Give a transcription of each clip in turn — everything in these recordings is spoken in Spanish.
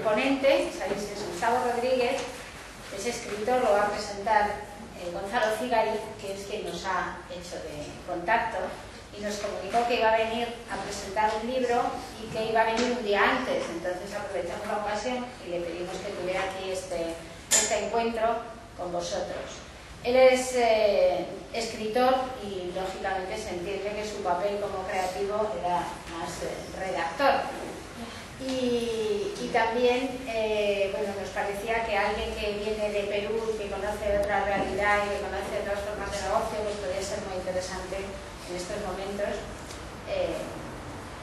ponente, sabéis, es Gustavo Rodríguez, es escritor, lo va a presentar Gonzalo Cigari, que es quien nos ha hecho de contacto, y nos comunicó que iba a venir a presentar un libro y que iba a venir un día antes. Entonces aprovechamos la ocasión y le pedimos que tuviera aquí este encuentro con vosotros. Él es escritor y lógicamente se entiende que su papel como creativo era más redactor. Y también bueno, nos parecía que alguien que viene de Perú, que conoce otra realidad y que conoce otras formas de negocio, pues podría ser muy interesante en estos momentos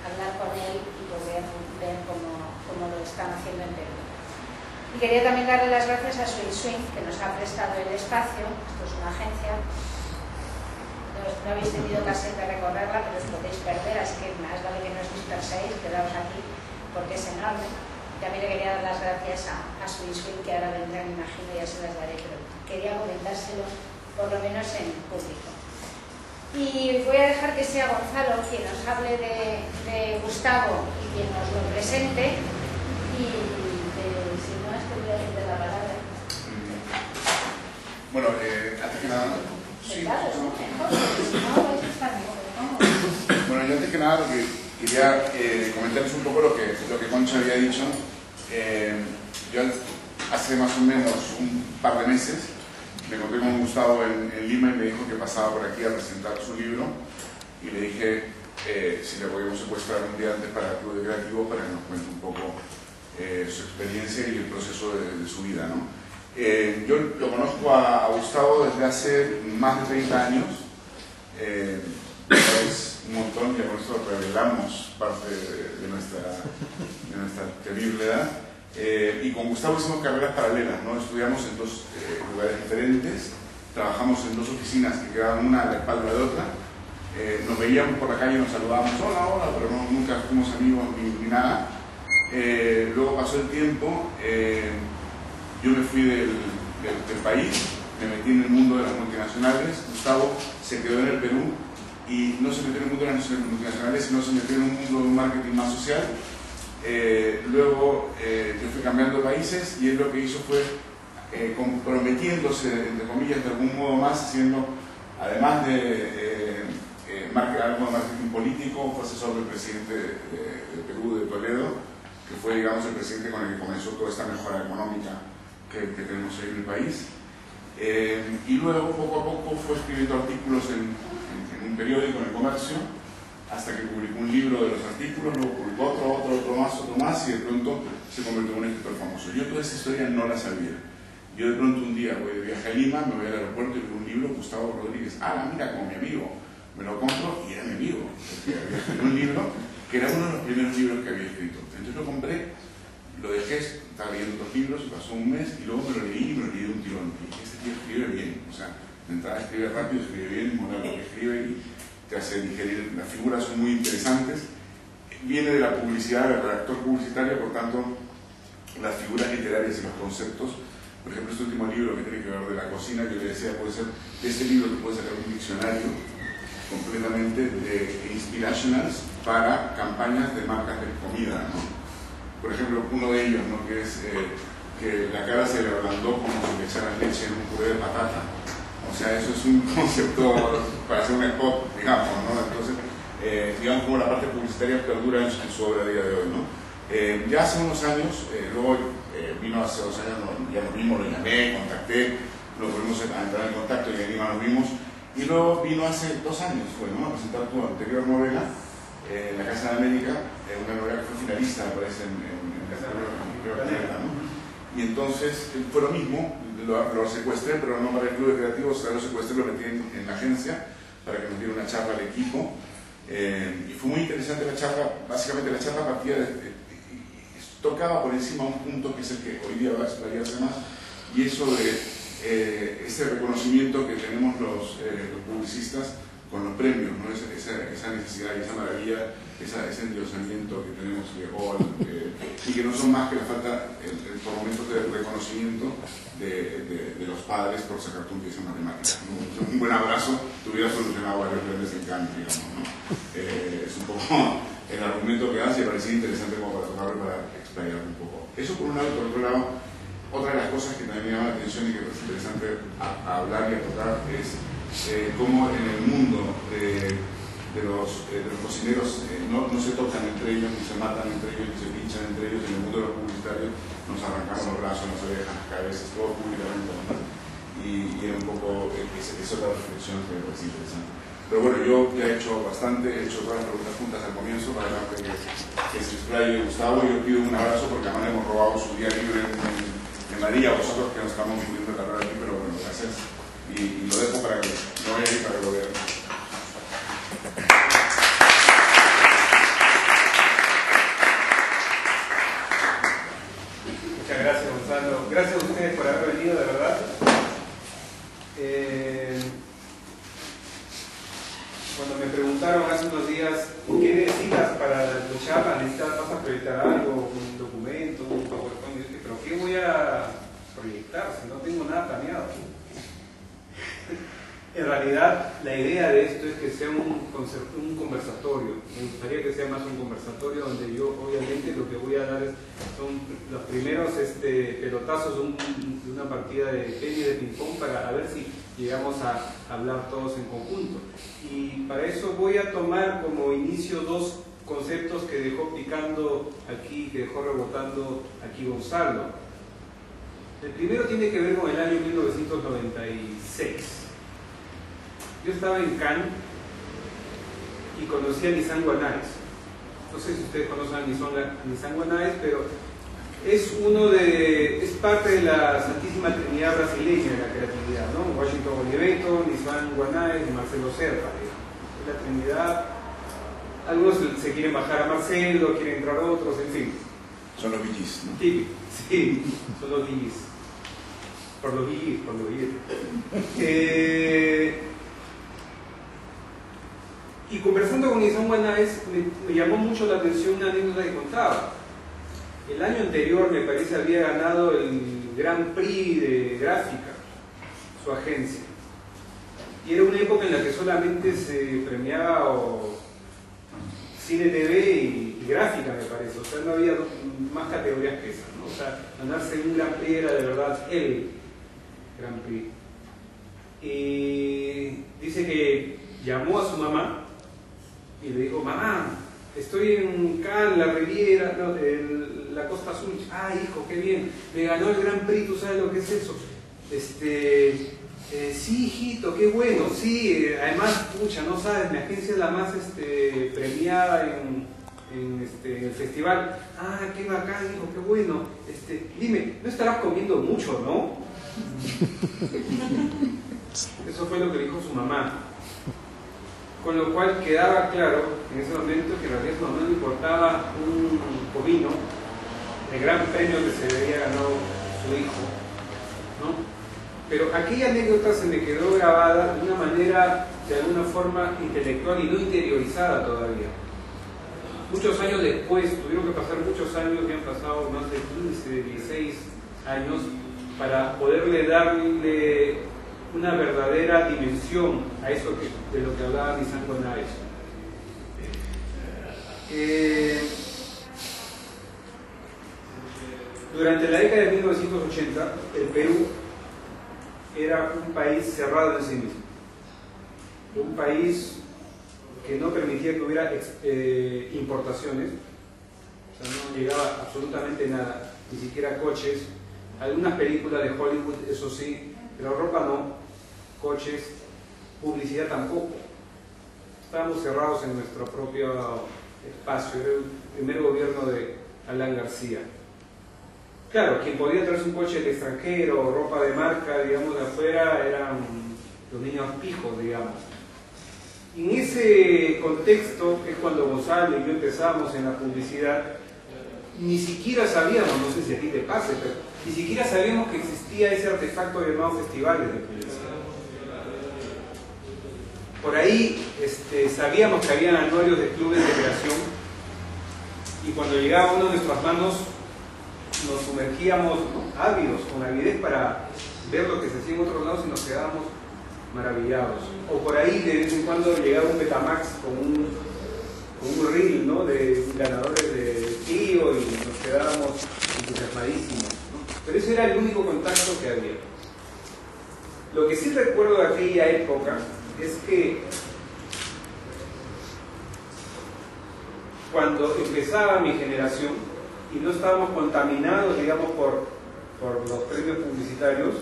hablar con él y poder ver cómo lo están haciendo en Perú. Y quería también darle las gracias a Swing Swing, que nos ha prestado el espacio. Esto es una agencia. No habéis tenido ocasión de recorrerla, pero os podéis perder, así que más vale que no os disperséis, quedaos aquí, porque es enorme. También le quería dar las gracias a Swing Swing, que ahora vendrán, me imagino, ya se las daré, pero quería comentárselo por lo menos en público. Y voy a dejar que sea Gonzalo quien nos hable de Gustavo y quien nos lo presente. Y si no, es que voy a decirte la palabra. Bueno, antes que nada... Sí, bueno, yo antes que nada quería comentarles un poco lo que Concha había dicho. Yo hace más o menos un par de meses me encontré con Gustavo en Lima y me dijo que pasaba por aquí a presentar su libro y le dije si le podíamos secuestrar un día antes para el Club de Creativos para que nos cuente un poco su experiencia y el proceso de su vida, ¿no? Yo lo conozco a Gustavo desde hace más de 30 años, es un montón, que por eso revelamos parte de nuestra terrible edad. Y con Gustavo hicimos carreras paralelas, ¿no? Estudiamos en dos lugares diferentes, trabajamos en dos oficinas que quedaban una a la espalda de otra, nos veíamos por la calle y nos saludábamos, hola, hola, pero nunca fuimos amigos ni nada. Luego pasó el tiempo, yo me fui del país, me metí en el mundo de las multinacionales. Gustavo se quedó en el Perú y no se metió en el mundo de las multinacionales, sino se metió en un mundo de un marketing más social. Luego yo fui cambiando de países y él lo que hizo fue comprometiéndose, entre comillas, de algún modo más, haciendo, además de algo de marketing político, fue asesor del presidente de Perú, de Toledo, que fue, digamos, el presidente con el que comenzó toda esta mejora económica que tenemos hoy en el país. Y luego, poco a poco, fue escribiendo artículos en un periódico, en El Comercio, hasta que publicó un libro de los artículos, luego publicó otro más, y de pronto se convirtió en un escritor famoso. Yo toda esa historia no la sabía. Yo de pronto un día voy de viaje a Lima, me voy al aeropuerto y veo un libro, Gustavo Rodríguez, mira, como mi amigo, me lo compro y era mi amigo, porque había escrito un libro que era uno de los primeros libros que había escrito. Entonces lo compré, lo dejé, estaba leyendo otros libros, pasó un mes y luego me lo leí de un tirón. Y dije, este tío escribe bien, o sea, de entrada escribe rápido, escribe bien, mola lo que escribe y te hace digerir. Las figuras son muy interesantes. Viene de la publicidad, del redactor publicitario, por tanto, las figuras literarias y los conceptos. Por ejemplo, este último libro que tiene que ver de la cocina, yo le decía, puede ser, de este libro que puede sacar un diccionario completamente de inspirationals para campañas de marcas de comida, ¿no? Por ejemplo, uno de ellos, ¿no? Que es que la cara se le ablandó como si le echaran leche en un puré de patata. O sea, eso es un concepto para hacer un spot, digamos, ¿no? Entonces, digamos como la parte publicitaria perdura en su obra a día de hoy, ¿no? Ya hace unos años, luego vino hace 2 años, ya nos vimos, lo llamé, contacté, lo volvimos a entrar en contacto y en Lima nos vimos. Y luego vino hace 2 años, ¿no? A presentar tu anterior novela en la Casa de América, una novela que fue finalista, me parece, en la Canela, ¿no? Y entonces fue lo mismo, lo secuestré, pero no para el Club de Creativos, o sea, lo secuestré, lo metí en la agencia para que nos diera una charla al equipo. Y fue muy interesante la charla. Básicamente la charla partía tocaba por encima un punto que es el que hoy día va a explayarse más, y eso de ese reconocimiento que tenemos los publicistas con los premios, ¿no? Esa necesidad y esa maravilla, ese endiosamiento que tenemos y que no son más que la falta, por momentos, de reconocimiento de los padres por sacar tu pieza en matemáticas, ¿no? Un buen abrazo te hubiera solucionado varios grandes encantos, digamos, ¿no? Es un poco el argumento que das y me parecía interesante como para tocarlo, para explayar un poco. Eso por un lado, y por otro lado, otra de las cosas que también me llama la atención y que es interesante hablar y a tocar es cómo en el mundo de los cocineros no se tocan entre ellos, ni se matan entre ellos, ni se pinchan entre ellos. En el mundo de los publicitarios nos arrancamos los brazos, las orejas, las cabezas, todo públicamente, ¿no? Y era un poco esa otra reflexión que me parece interesante. Pero bueno, yo ya he hecho bastante, he hecho todas las preguntas juntas al comienzo para que se explaye Gustavo. Yo pido un abrazo porque además le hemos robado su día libre en Madrid a vosotros que nos estamos pudiendo cargar aquí, pero bueno, gracias. Y lo dejo para que no vaya a ir para que lo vean. Muchas gracias, Gonzalo. Gracias a ustedes por haber venido, de verdad. Cuando me preguntaron hace unos días qué necesitas para tu charla, ¿vas a proyectar algo, un documento, un PowerPoint? Y dije, ¿pero qué voy a proyectar si no tengo nada planeado? En realidad, la idea de esto es que sea un conversatorio. Me gustaría que sea más un conversatorio donde yo, obviamente, lo que voy a dar son los primeros pelotazos de una partida de tenis, de ping-pong, para ver si llegamos a hablar todos en conjunto. Y para eso voy a tomar como inicio dos conceptos que dejó picando aquí, que dejó rebotando aquí Gonzalo. El primero tiene que ver con el año 1996. Yo estaba en Cannes y conocí a Nissan Guanais. No sé si ustedes conocen a Nissan Guanais, pero es parte de la Santísima Trinidad brasileña de la creatividad, ¿no? Washington Oliveto, Nissan Guanais y Marcelo Serpa. Es la Trinidad. Algunos se quieren bajar a Marcelo, quieren entrar otros, en fin. Son los VGs, ¿no? Sí, son los VGs. Por los VGs. Y conversando con Nissan Guanais, me llamó mucho la atención una anécdota que contaba. El año anterior, me parece, había ganado el Grand Prix de gráfica, su agencia. Y era una época en la que solamente se premiaba cine, TV y gráfica, me parece. O sea, no había más categorías que esas, ¿no? O sea, ganarse un Grand Prix era de verdad el Grand Prix. Y dice que llamó a su mamá y le dijo: mamá, estoy en Cannes, la Riviera, no, la Costa Azul. Ah, hijo, qué bien, me ganó el Grand Prix, ¿tú sabes lo que es eso? Sí, hijito, qué bueno, sí, además, pucha, no sabes, mi agencia es la más premiada en el festival. Ah, qué bacán, hijo, qué bueno. Dime, no estarás comiendo mucho, ¿no? Eso fue lo que dijo su mamá. Con lo cual quedaba claro en ese momento que en realidad a su mamá no le importaba un comino, el gran premio que se le había ganado su hijo, ¿no? Pero aquella anécdota se me quedó grabada de una manera, de alguna forma, intelectual y no interiorizada todavía. Muchos años después, tuvieron que pasar muchos años, ya han pasado más de 15, 16 años, para poderle darle una verdadera dimensión a eso de lo que hablaba Nissan Guanais. Durante la década de 1980, el Perú era un país cerrado en sí mismo, un país que no permitía que hubiera importaciones, o sea, no llegaba absolutamente nada, ni siquiera coches, algunas películas de Hollywood, eso sí, pero ropa no, coches, publicidad tampoco. Estábamos cerrados en nuestro propio espacio. Era el primer gobierno de Alan García. Claro, quien podía traerse un coche del extranjero o ropa de marca, digamos, de afuera, eran los niños pijos, digamos. En ese contexto es cuando Gonzalo y yo empezamos en la publicidad. Ni siquiera sabíamos, no sé si a ti te pase, pero ni siquiera sabíamos que existía ese artefacto llamado festivales de publicidad. Por ahí sabíamos que había anuarios de clubes de creación y cuando llegaba uno de nuestras manos nos sumergíamos, ¿no?, ávidos, con avidez para ver lo que se hacía en otros lados y nos quedábamos maravillados. O por ahí de vez en cuando llegaba un Betamax con un reel, ¿no?, de ganadores de tío y nos quedábamos entusiasmados. entusiasmadísimos, ¿no? Pero ese era el único contacto que había. Lo que sí recuerdo de aquella época es que cuando empezaba mi generación y no estábamos contaminados, digamos, por los premios publicitarios,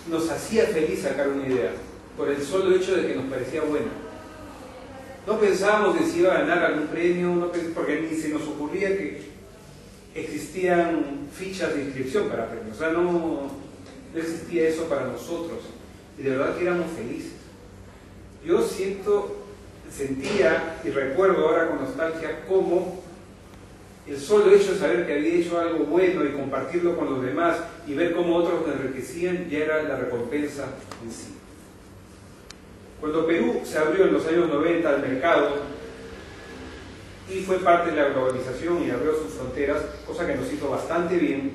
nos hacía feliz sacar una idea, por el solo hecho de que nos parecía buena. No pensábamos en si iba a ganar algún premio, porque ni se nos ocurría que existían fichas de inscripción para premios, o sea, no existía eso para nosotros, y de verdad que éramos felices. Yo sentía y recuerdo ahora con nostalgia cómo el solo hecho de saber que había hecho algo bueno y compartirlo con los demás y ver cómo otros me enriquecían ya era la recompensa en sí. Cuando Perú se abrió en los años 90 al mercado y fue parte de la globalización y abrió sus fronteras, cosa que nos hizo bastante bien,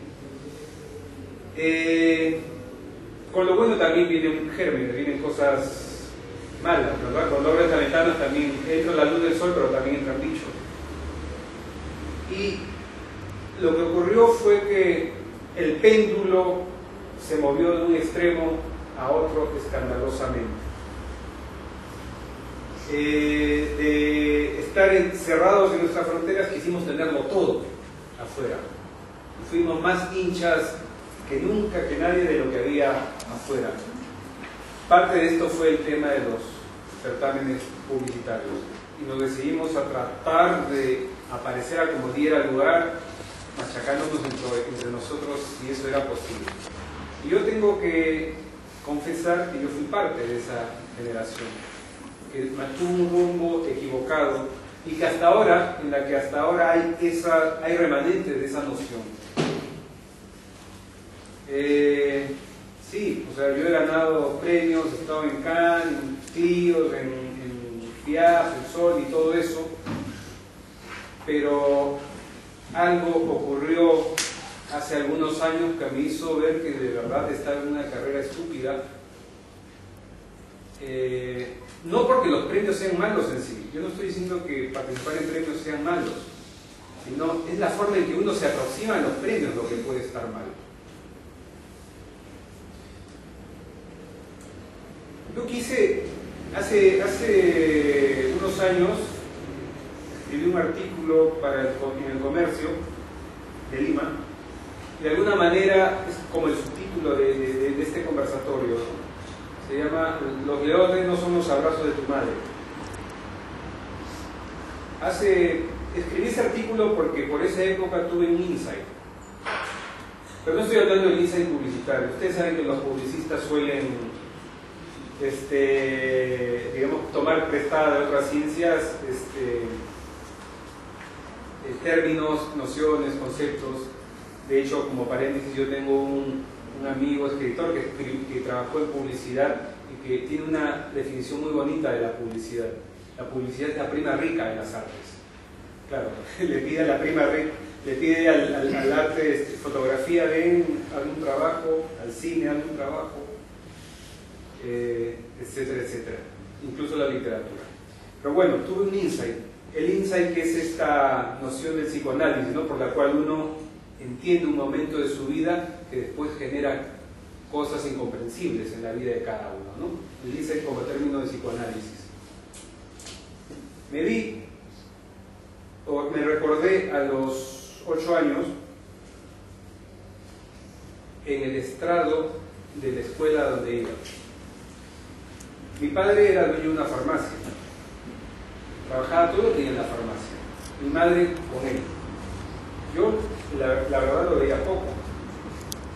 con lo bueno también vienen gérmenes, vienen cosas malas, ¿verdad? Cuando abres las ventanas también entra la luz del sol, pero también entran bichos. Y lo que ocurrió fue que el péndulo se movió de un extremo a otro escandalosamente. De estar encerrados en nuestras fronteras quisimos tenerlo todo afuera. Y fuimos más hinchas que nunca, que nadie, de lo que había afuera. Parte de esto fue el tema de los certámenes publicitarios. Y nos decidimos a tratar de aparecer a como diera lugar, machacándonos entre nosotros si eso era posible. Y yo tengo que confesar que yo fui parte de esa generación, que mantuvo un rumbo equivocado y que hasta ahora, en la que hasta ahora hay remanentes de esa noción. Sí, o sea, yo he ganado premios, he estado en Cannes, en Clios, en FIAF, el Sol y todo eso, pero algo ocurrió hace algunos años que me hizo ver que de verdad estaba en una carrera estúpida. No porque los premios sean malos en sí, yo no estoy diciendo que participar en premios sean malos, sino es la forma en que uno se aproxima a los premios lo que puede estar mal. Yo quise, hace unos años, escribí un artículo en el Comercio de Lima, y de alguna manera es como el subtítulo de este conversatorio. Se llama "Los leones no son los abrazos de tu madre". Escribí ese artículo porque por esa época tuve un insight. Pero no estoy hablando del insight publicitario. Ustedes saben que los publicistas suelen digamos, tomar prestada de otras ciencias términos, nociones, conceptos. De hecho, como paréntesis, yo tengo un amigo escritor que trabajó en publicidad y que tiene una definición muy bonita de la publicidad. La publicidad es la prima rica de las artes. Claro, le pide a la prima rica, le pide al arte fotografía, ven, algún trabajo, al cine, algún trabajo, etcétera, etcétera, incluso la literatura. Pero bueno, tuve un insight, el insight que es esta noción del psicoanálisis, ¿no? Por la cual uno entiende un momento de su vida que después genera cosas incomprensibles en la vida de cada uno, ¿no? El insight como término de psicoanálisis. Me recordé a los 8 años en el estrado de la escuela donde iba. Mi padre era dueño de una farmacia, trabajaba todo el día en la farmacia, mi madre con él. Yo la verdad lo veía poco,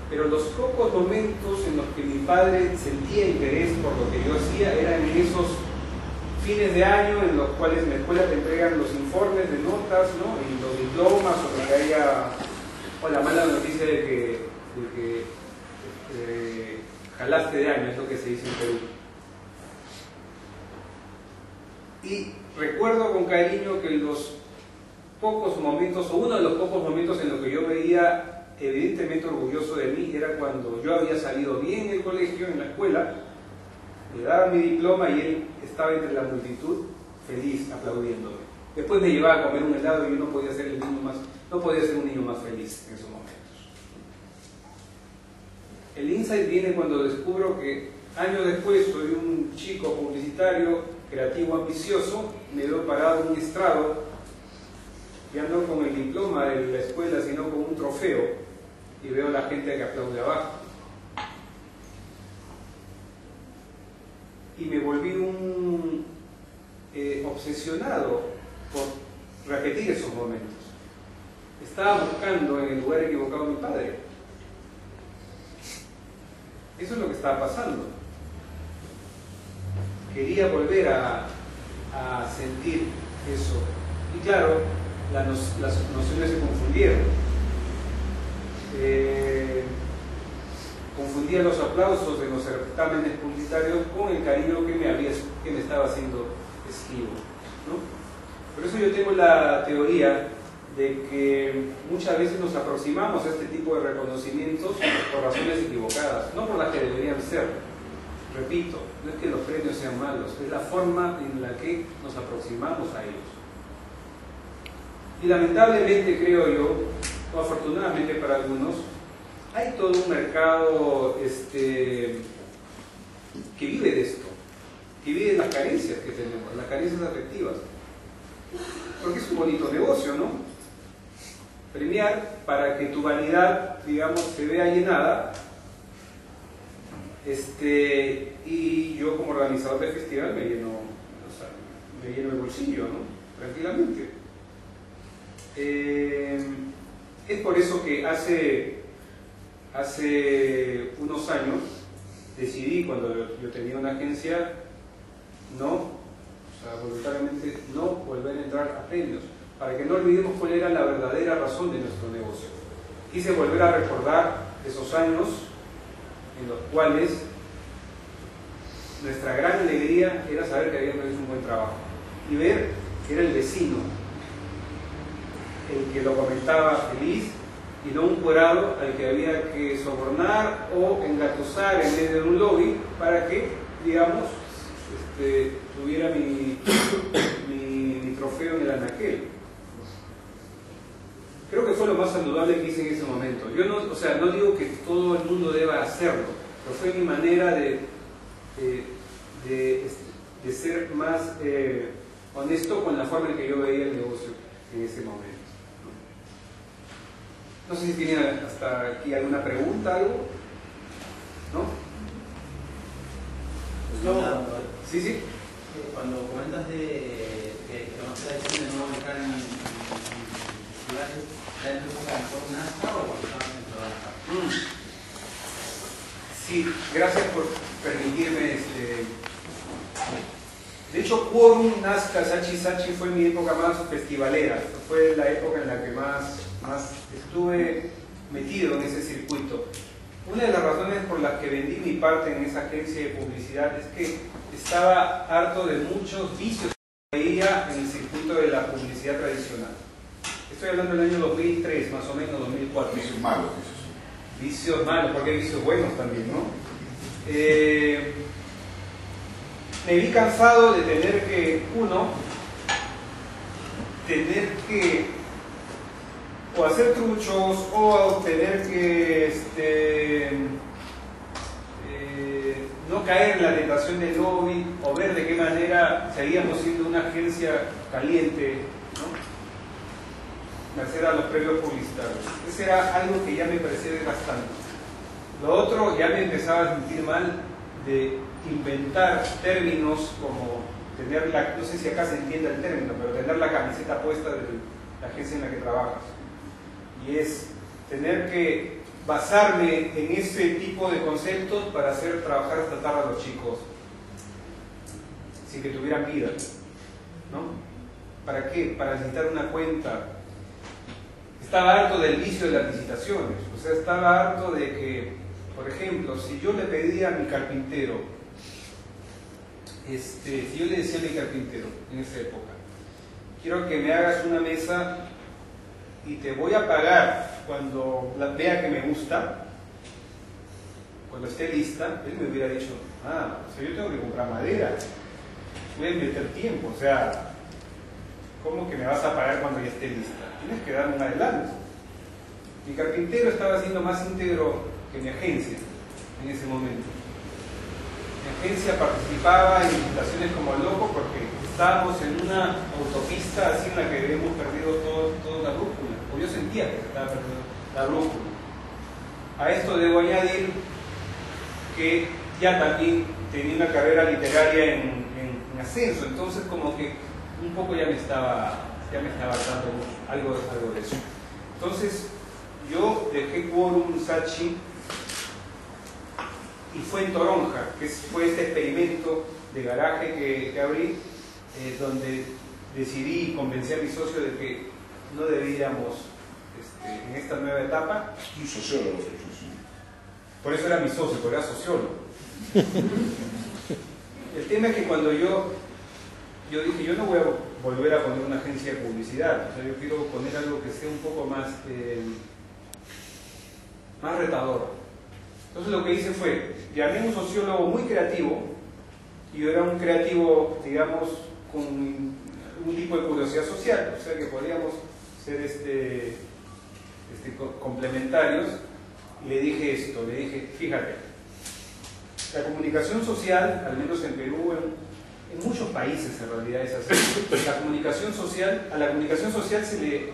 pero los pocos momentos en los que mi padre sentía interés por lo que yo hacía eran en esos fines de año en los cuales en la escuela te entregan los informes de notas, ¿no? Y los diplomas, o lo que haya, o la mala noticia de que jalaste de año, es lo que se dice en Perú. Y recuerdo con cariño que los pocos momentos, o uno de los pocos momentos en los que yo veía evidentemente orgulloso de mí, era cuando yo había salido bien en el colegio, en la escuela, le daba mi diploma y él estaba entre la multitud feliz, aplaudiéndome. Después me llevaba a comer un helado y yo no podía ser el niño más no podía ser un niño más feliz en esos momentos. El insight viene cuando descubro que años después soy un chico publicitario, creativo, ambicioso, me veo parado en un estrado, ya no con el diploma de la escuela, sino con un trofeo, y veo a la gente que aplaude abajo. Y me volví un obsesionado por repetir esos momentos. Estaba buscando en el lugar equivocado a mi padre. Eso es lo que estaba pasando. Quería volver a sentir eso. Y claro, las nociones se confundieron. Confundía los aplausos de los certámenes publicitarios con el cariño que me estaba haciendo esquivo, ¿no? Por eso yo tengo la teoría de que muchas veces nos aproximamos a este tipo de reconocimientos por razones equivocadas, no por las que deberían ser. Repito, no es que los premios sean malos, es la forma en la que nos aproximamos a ellos. Y lamentablemente, creo yo, o afortunadamente para algunos, hay todo un mercado que vive de esto, que vive de las carencias que tenemos, las carencias afectivas. Porque es un bonito negocio, ¿no? Premiar para que tu vanidad, digamos, se vea llenada. Y yo como organizador de festival me lleno el bolsillo, ¿no? Tranquilamente. Es por eso que hace unos años decidí, cuando yo tenía una agencia, voluntariamente no volver a entrar a premios, para que no olvidemos cuál era la verdadera razón de nuestro negocio. Quise volver a recordar esos años en los cuales nuestra gran alegría era saber que habíamos hecho un buen trabajo y ver que era el vecino el que lo comentaba feliz y no un jurado al que había que sobornar o engatusar en medio de un lobby para que, digamos, tuviera mi trofeo en el anaquel. Creo que fue lo más saludable que hice en ese momento. Yo no digo que todo el mundo deba hacerlo, pero fue mi manera de ser más honesto con la forma en que yo veía el negocio en ese momento. No sé si tiene hasta aquí alguna pregunta, algo. ¿No? Sí, sí. Cuando comentas de que no se decide no entrar en ciudades, ¿ya empezaste por una NASA o cuando estabas en trabajo? Sí, gracias por permitirme. De hecho, Quorum, Nazca, Sachi fue mi época más festivalera. Fue la época en la que más estuve metido en ese circuito. Una de las razones por las que vendí mi parte en esa agencia de publicidad es que estaba harto de muchos vicios que veía en el circuito de la publicidad tradicional. Estoy hablando del año 2003, más o menos 2004. Vicios malos. Vicios malos, porque hay vicios buenos también, ¿no? Me vi cansado de tener que, o hacer truchos, o tener que no caer en la tentación del lobby, o ver de qué manera seguíamos siendo una agencia caliente, ¿no? Merced a los premios publicitarios. Ese era algo que ya me parecía desgastante. Lo otro, ya me empezaba a sentir mal de inventar términos como tener no sé si acá se entiende el término, pero tener la camiseta puesta de la agencia en la que trabajas. Y es tener que basarme en ese tipo de conceptos para hacer trabajar hasta tarde a los chicos sin que tuvieran vida, ¿no? ¿Para qué? Para necesitar una cuenta. Estaba harto del vicio de las licitaciones, o sea, estaba harto de que, por ejemplo, si yo le pedía a mi carpintero, si yo le decía a mi carpintero en esa época, quiero que me hagas una mesa y te voy a pagar cuando vea que me gusta, cuando esté lista, él me hubiera dicho, o sea, yo tengo que comprar madera, voy a meter tiempo, o sea, ¿cómo que me vas a pagar cuando ya esté lista? tienes que darme un adelanto. Mi carpintero estaba siendo más íntegro que mi agencia en ese momento. Mi agencia participaba en licitaciones como loco porque estábamos en una autopista así en la que habíamos perdido toda la brújula, o yo sentía que se estaba perdiendo la brújula. A esto debo añadir que ya también tenía una carrera literaria en ascenso, entonces como que un poco ya me estaba dando algo de eso. Entonces yo dejé Quorum Sachi y fue en Toronja, que fue este experimento de garaje que abrí, donde decidí y convencí a mi socio de que no debíamos en esta nueva etapa. Un sociólogo. Por eso era mi socio, porque era sociólogo. El tema es que cuando yo dije, yo no voy a volver a poner una agencia de publicidad, o sea, yo quiero poner algo que sea un poco más retador. Entonces lo que hice fue, llamé a un sociólogo muy creativo, y yo era un creativo, digamos, con un tipo de curiosidad social, o sea que podíamos ser complementarios, y le dije esto, le dije, fíjate, la comunicación social, al menos en Perú, en muchos países en realidad es así, a la comunicación social se le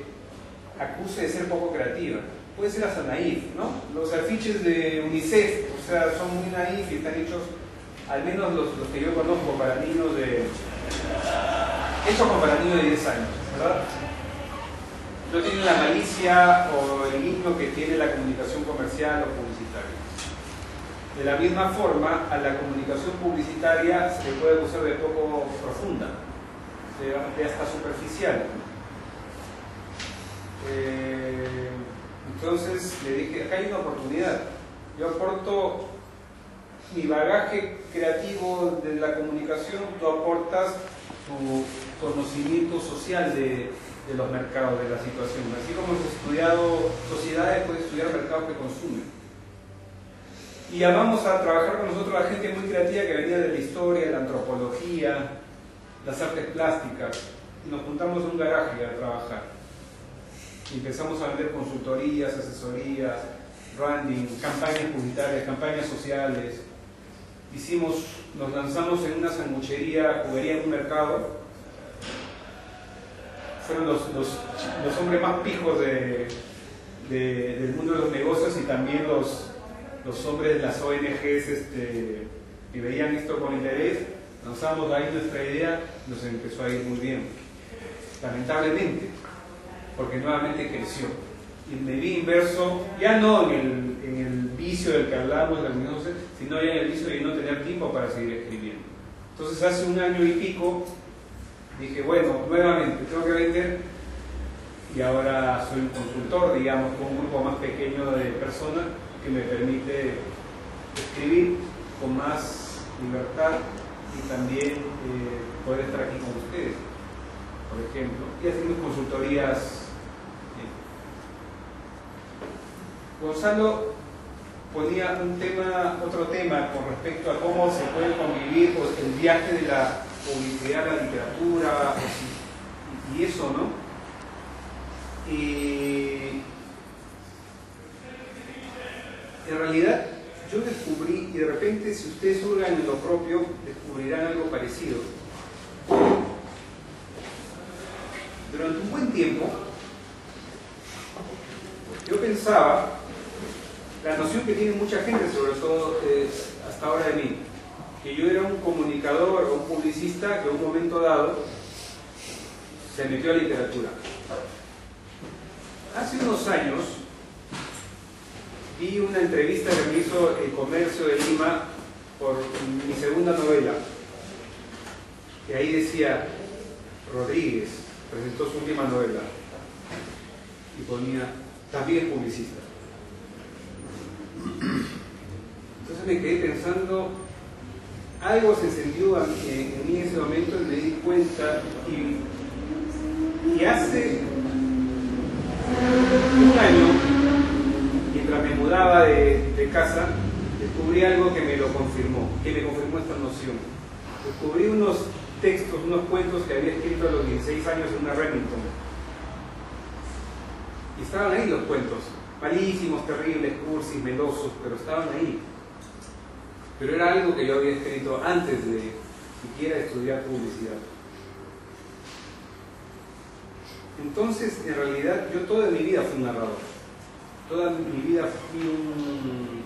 acusa de ser poco creativa. Puede ser hasta naif, ¿no? Los afiches de UNICEF, o sea, son muy naif y están hechos, al menos los que yo conozco, para niños hechos para niños de 10 años, ¿verdad? No tienen la malicia o el himno que tiene la comunicación comercial o publicitaria. De la misma forma, a la comunicación publicitaria se le puede acusar de poco profunda, de hasta superficial. Entonces le dije, acá hay una oportunidad. Yo aporto mi bagaje creativo de la comunicación, tú aportas tu conocimiento social de los mercados, de la situación. Así como hemos estudiado sociedades, puedes estudiar mercados que consumen. Y llamamos a trabajar con nosotros a gente muy creativa que venía de la historia, de la antropología, las artes plásticas. Y nos juntamos en un garaje a trabajar. Y empezamos a vender consultorías, asesorías, branding, campañas publicitarias, campañas sociales. Nos lanzamos en una sanguchería, juguería en un mercado. Fueron los hombres más pijos del mundo de los negocios y también los hombres de las ONGs que veían esto con interés. Lanzamos ahí nuestra idea, nos empezó a ir muy bien, lamentablemente, porque nuevamente creció. Y me vi inverso, ya no en el vicio del que hablábamos de la comunicación social, sino ya en el vicio de no tener tiempo para seguir escribiendo. Entonces hace 1 año y pico dije, bueno, nuevamente tengo que vender, y ahora soy un consultor, digamos, con un grupo más pequeño de personas que me permite escribir con más libertad y también poder estar aquí con ustedes, por ejemplo, y hacemos consultorías. Gonzalo ponía otro tema con respecto a cómo se puede convivir pues, el viaje de la publicidad a la literatura y eso, ¿no? Y en realidad yo descubrí, y de repente si ustedes hurgan en lo propio, descubrirán algo parecido. Durante un buen tiempo, yo pensaba, la noción que tiene mucha gente, sobre todo hasta ahora de mí, que yo era un comunicador o un publicista que en un momento dado se metió a literatura. Hace unos años vi una entrevista que me hizo El Comercio de Lima por mi segunda novela, que ahí decía, Rodríguez presentó su última novela y ponía, también publicista. Entonces me quedé pensando, algo se encendió en mí en ese momento y me di cuenta, y hace 1 año, mientras me mudaba de casa, descubrí algo que me confirmó esta noción. Descubrí unos textos, unos cuentos que había escrito a los 16 años en una Remington. Y estaban ahí los cuentos, malísimos, terribles, cursis, melosos, pero estaban ahí. Pero era algo que yo había escrito antes de siquiera estudiar publicidad. Entonces, en realidad, yo toda mi vida fui un narrador. Toda mi vida fui un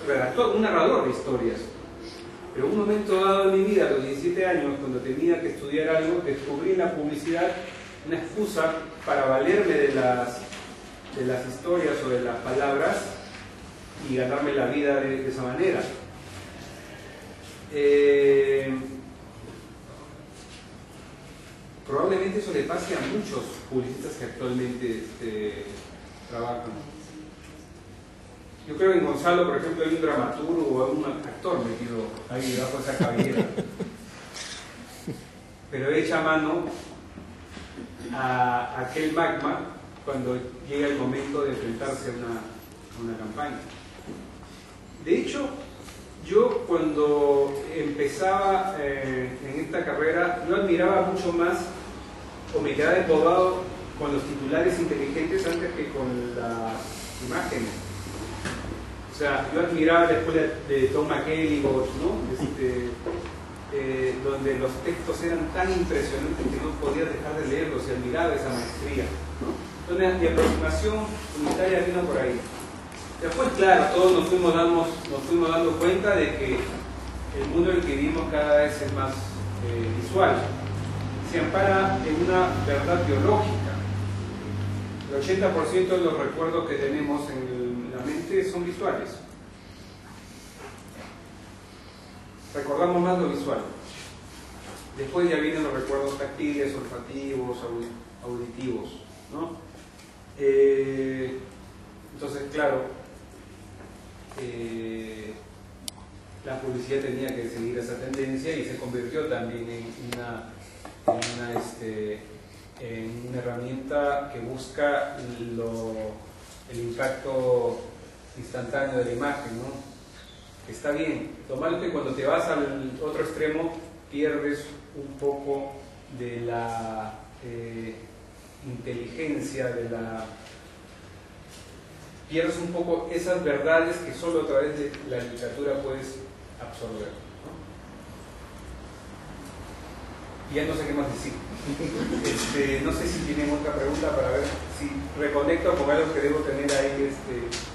redactor, un narrador de historias. Pero en un momento dado de mi vida, a los 17 años, cuando tenía que estudiar algo, descubrí en la publicidad una excusa para valerme de las historias o de las palabras y ganarme la vida de esa manera. Probablemente eso le pase a muchos publicistas que actualmente trabajan. Yo creo que en Gonzalo, por ejemplo, hay un dramaturgo o un actor metido ahí debajo de esa cabellera. Pero echa mano a aquel magma cuando llega el momento de enfrentarse a una campaña. De hecho, yo cuando empezaba en esta carrera, yo admiraba mucho más, o me quedaba embobado con los titulares inteligentes antes que con las imágenes. O sea, yo admiraba la escuela de Tom McElligott, ¿no? Donde los textos eran tan impresionantes que no podías dejar de leerlos, y admiraba esa maestría, ¿no? Entonces mi aproximación unitaria vino por ahí. Después, claro, todos nos fuimos dando cuenta de que el mundo en el que vivimos cada vez es más visual. Se ampara en una verdad biológica. El 80% de los recuerdos que tenemos en la mente son visuales. Recordamos más lo visual. Después ya vienen los recuerdos táctiles, olfativos, auditivos, ¿no? Entonces, claro, la publicidad tenía que seguir esa tendencia y se convirtió también en una herramienta que busca el impacto instantáneo de la imagen, ¿no? Está bien. Lo malo es que cuando te vas al otro extremo pierdes un poco de la inteligencia, pierdes un poco esas verdades que solo a través de la literatura puedes absorber, ¿no? Y ya no sé qué más decir. No sé si tienen otra pregunta para ver si reconecto con algo que debo tener ahí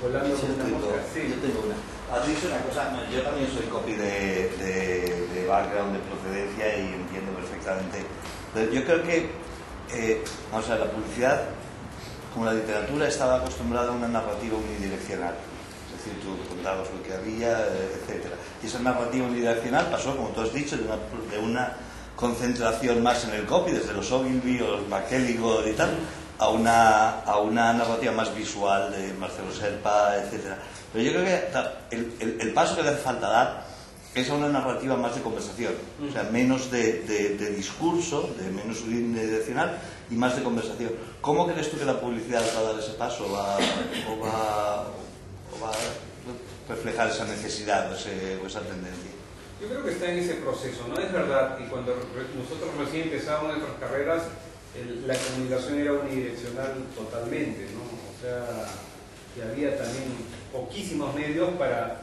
volando con una mosca. Sí. Yo tengo una. Has dicho una cosa, no, yo también soy copy de background, de procedencia, y entiendo perfectamente. Pero yo creo que vamos a ver, la publicidad, como la literatura, estaba acostumbrada a una narrativa unidireccional. Es decir, tú contabas lo que había, etc. Y esa narrativa unidireccional pasó, como tú has dicho, de una concentración más en el copy, desde los Ogilvy o los McElligott y tal, a una narrativa más visual de Marcelo Serpa, etc. Pero yo creo que el paso que le hace falta dar es a una narrativa más de conversación, o sea, menos de discurso, menos unidireccional y más de conversación. ¿Cómo crees tú que la publicidad va a dar ese paso? ¿O va a reflejar esa necesidad o esa tendencia? Yo creo que está en ese proceso, ¿no? Es verdad, y cuando nosotros recién empezamos nuestras carreras, la comunicación era unidireccional totalmente, ¿no? O sea, que había también poquísimos medios para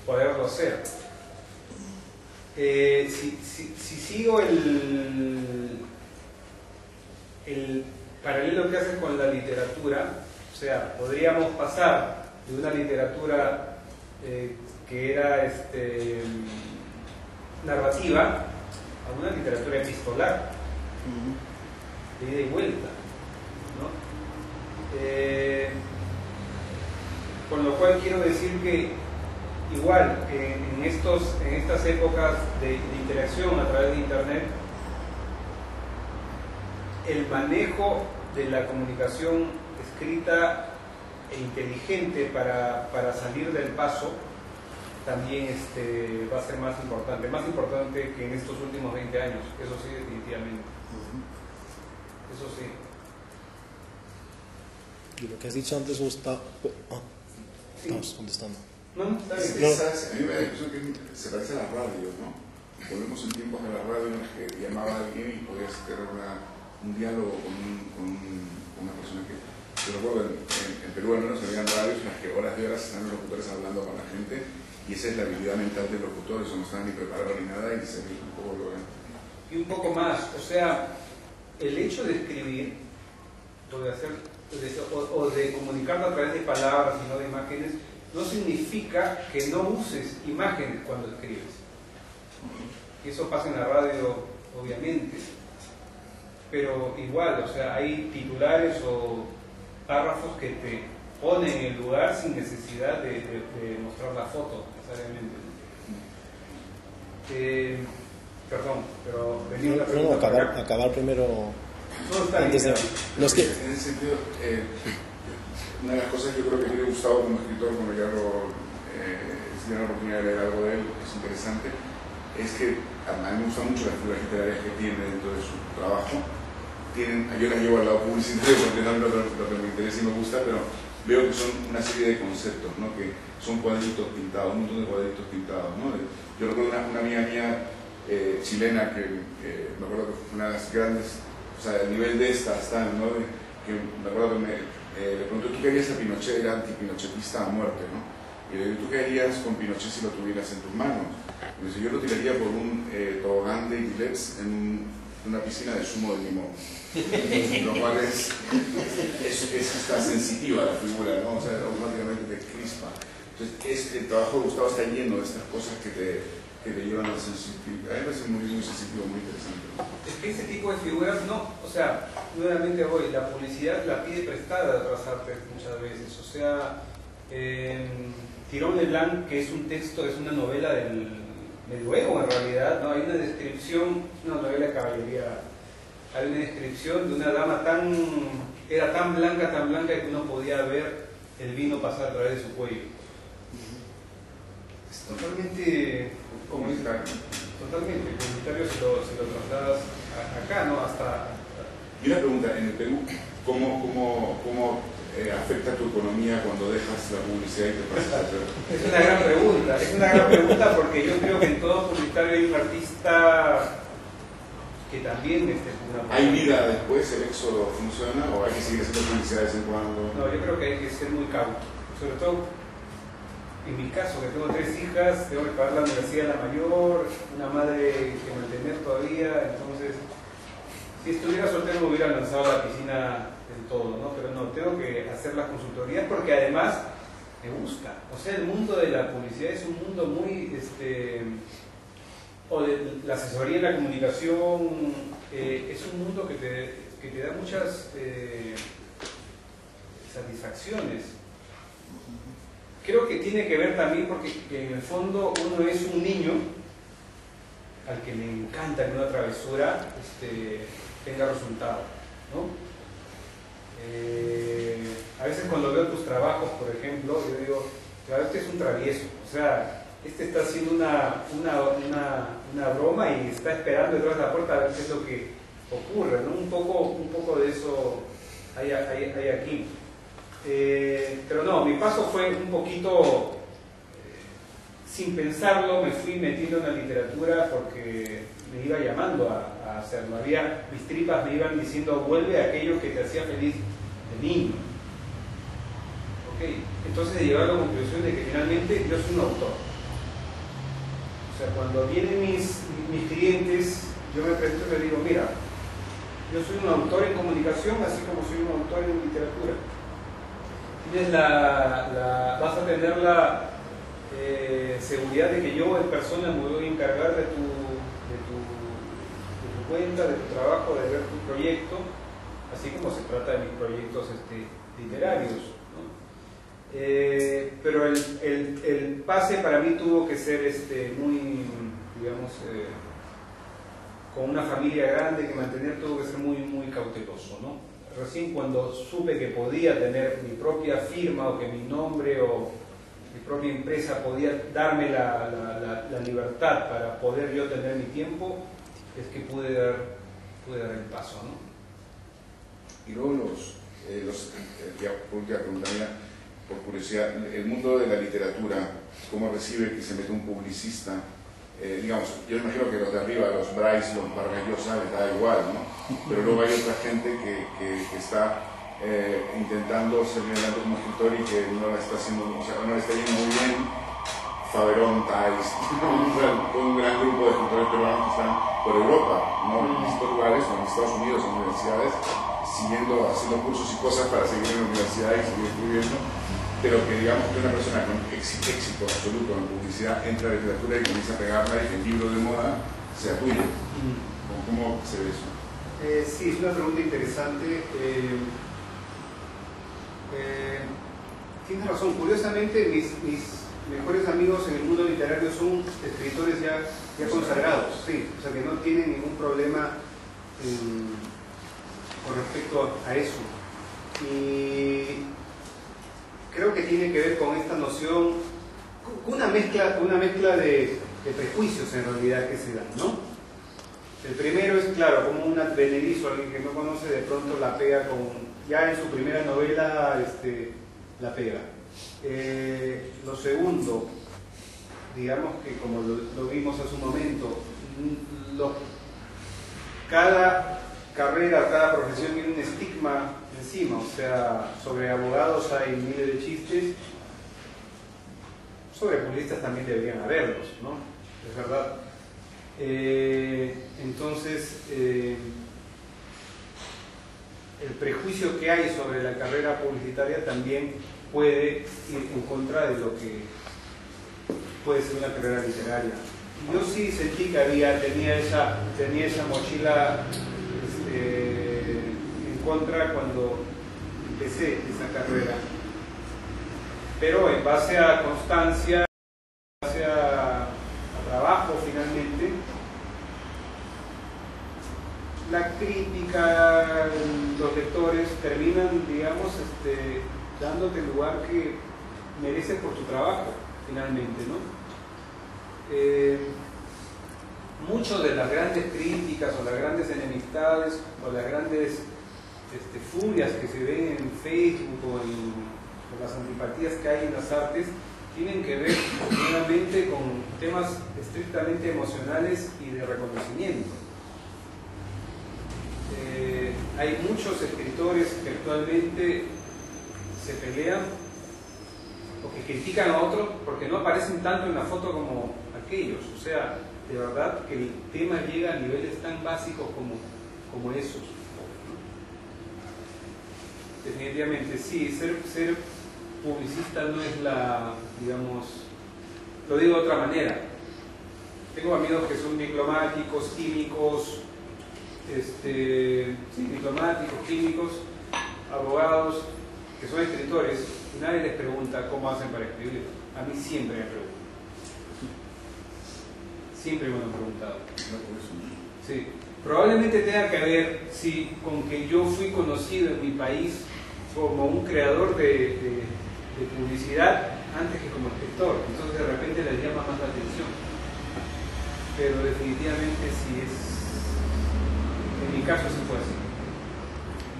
poderlo hacer. Si sigo el paralelo que haces con la literatura, o sea, podríamos pasar de una literatura que era narrativa a una literatura epistolar, de ida y vuelta, ¿no? Con lo cual quiero decir que igual en estas épocas de interacción a través de internet, el manejo de la comunicación escrita e inteligente para salir del paso también va a ser más importante que en estos últimos 20 años, eso sí, definitivamente. Eso sí. Y lo que has dicho antes, Gustavo. Estamos contestando. No, está bien. A mí me da la impresión que se parece a la radio, ¿no? Volvemos en tiempos de la radio en los que llamaba a alguien y podías tener un diálogo con una persona que... Yo recuerdo en Perú al menos habían radios en las que horas de horas están los locutores hablando con la gente, y esa es la habilidad mental del locutor, eso no estaba ni preparado ni nada, y se un poco logran. Y un poco más, o sea, el hecho de escribir o de hacer o de comunicarlo a través de palabras y no de imágenes no significa que no uses imágenes cuando escribes. Y eso pasa en la radio, obviamente, pero igual, o sea, hay titulares o párrafos que te ponen en el lugar sin necesidad de mostrar la foto necesariamente. Perdón, pero venía una pregunta. Acabar primero. Antes de, en ese sentido, una de las cosas que yo creo que me ha gustado como escritor, cuando ya si tiene la oportunidad de leer algo de él, es interesante, es que a mí me gustan mucho las figuras literarias que tiene dentro de su trabajo. Yo las llevo al lado publicitario porque no es lo que me interesa y me gusta, pero veo que son una serie de conceptos, ¿no? Que son cuadritos pintados, un montón de cuadritos pintados, ¿no? Yo recuerdo una amiga mía chilena que me acuerdo que fue una de las grandes, o sea, el nivel de esta, ¿no? Que me acuerdo que le preguntó, ¿tú qué harías a Pinochet? Era antipinochetista a muerte, ¿no? Y le digo, ¿tú qué harías con Pinochet si lo tuvieras en tus manos? Y me dice, yo lo tiraría por un tobogán de Itilets en una piscina de zumo de limón. Lo cual es hasta sensitiva la figura, ¿no? O sea, automáticamente te crispa. Entonces, el trabajo de Gustavo está lleno de estas cosas que te llevan a la sensibilidad. A mí me parece muy sensitivo, muy interesante. Es que ese tipo de figuras no, o sea, nuevamente hoy, la publicidad la pide prestada de otras artes muchas veces. O sea, Tirón Leblanc, que es un texto, es una novela del medioevo en realidad, ¿no? Hay una descripción, una novela de caballería, hay una descripción de una dama era tan blanca que uno podía ver el vino pasar a través de su cuello. Es totalmente comunitario. Totalmente, comunitario se lo trasladas acá, ¿no? Y una pregunta, en el Perú, ¿cómo afecta tu economía cuando dejas la publicidad y te pasas a hacer? Es una gran pregunta porque yo creo que en todo publicitario hay un artista que también ¿Hay vida después? ¿El éxodo funciona? ¿O hay que seguir haciendo publicidad de vez en cuando? No, yo creo que hay que ser muy cauto. Sobre todo, en mi caso, que tengo 3 hijas, tengo que pagar la universidad a la mayor, una madre que mantener todavía, entonces, si estuviera soltero me hubiera lanzado a la piscina del todo, ¿no? Pero no, tengo que hacer las consultorías porque además me gusta. O sea, el mundo de la publicidad es un mundo muy... o de la asesoría en la comunicación, es un mundo que te da muchas satisfacciones. Creo que tiene que ver también porque en el fondo uno es un niño al que le encanta que una travesura tenga resultado, ¿no? A veces cuando veo tus trabajos, por ejemplo, yo digo, claro, este es un travieso, o sea, está haciendo una broma y está esperando detrás de la puerta a ver qué es lo que ocurre, ¿no? Un poco de eso hay aquí. Pero no, mi paso fue un poquito sin pensarlo, me fui metiendo en la literatura porque me iba llamando a hacerlo. Mis tripas me iban diciendo, vuelve a aquello que te hacía feliz de niño. ¿Okay? Entonces llegué a la conclusión de que finalmente yo soy un autor. O sea, cuando vienen mis clientes, yo me presento y les digo, mira, yo soy un autor en comunicación, así como soy un autor en literatura. Vas a tener la seguridad de que yo en persona me voy a encargar de tu cuenta, de tu trabajo, de ver tu proyecto, así como se trata de mis proyectos literarios, ¿no? Pero el pase para mí tuvo que ser muy, digamos, con una familia grande que mantener tuvo que ser muy, muy cauteloso, ¿no? Recién cuando supe que podía tener mi propia firma o que mi nombre o mi propia empresa podía darme la libertad para poder yo tener mi tiempo, es que pude dar el paso, ¿no? Y luego por última pregunta mía, por curiosidad, el mundo de la literatura, ¿cómo recibe que se mete un publicista? Digamos, yo imagino que los de arriba, los Bryce, los Vargas Llosa, les da igual, ¿no? Pero luego hay otra gente que está intentando salir adelante como escritor y que no la está haciendo, o sea, no le está yendo muy bien. Faberón, Thais, un gran grupo de escritores peruanos que están por Europa, ¿no? En distintos lugares, o en Estados Unidos, en universidades, haciendo cursos y cosas para seguir en la universidad y seguir escribiendo, pero que digamos que una persona con éxito absoluto en publicidad entra a la literatura y comienza a pegarla y que el libro de moda sea tuyo. ¿Cómo se ve eso? Sí, es una pregunta interesante. Tienes razón, curiosamente mis mejores amigos en el mundo literario son escritores ya consagrados, sí, o sea que no tienen ningún problema con respecto a eso. Y creo que tiene que ver con esta noción, una mezcla de prejuicios en realidad que se dan, ¿no? El primero es, claro, como un advenedizo, alguien que no conoce de pronto la pega ya en su primera novela la pega. Lo segundo, digamos que como lo vimos hace un momento, cada carrera, cada profesión tiene un estigma encima, o sea, sobre abogados hay miles de chistes, sobre publicistas también deberían haberlos, ¿no? Es verdad. Entonces, el prejuicio que hay sobre la carrera publicitaria también puede ir en contra de lo que puede ser una carrera literaria. Yo sí sentí que tenía esa mochila en contra cuando empecé esa carrera, pero en base a constancia, en base a trabajo finalmente, la crítica, los lectores terminan, digamos, dándote el lugar que mereces por tu trabajo, finalmente, ¿no? Muchas de las grandes críticas o las grandes enemistades o las grandes furias que se ven en Facebook o las antipatías que hay en las artes tienen que ver primeramente con temas estrictamente emocionales y de reconocimiento. Hay muchos escritores que actualmente se pelean o que critican a otros porque no aparecen tanto en la foto como aquellos. O sea, de verdad que el tema llega a niveles tan básicos como esos. Definitivamente sí, ser publicista no es digamos, lo digo de otra manera. Tengo amigos que son diplomáticos, químicos, diplomáticos, químicos, abogados, que son escritores, y nadie les pregunta cómo hacen para escribir. A mí siempre me preguntan. Siempre me lo han preguntado. Sí. Probablemente tenga que ver, sí, con que yo fui conocido en mi país como un creador de publicidad antes que como escritor. Entonces de repente les llama más la atención. Pero definitivamente sí en mi caso sí fue así.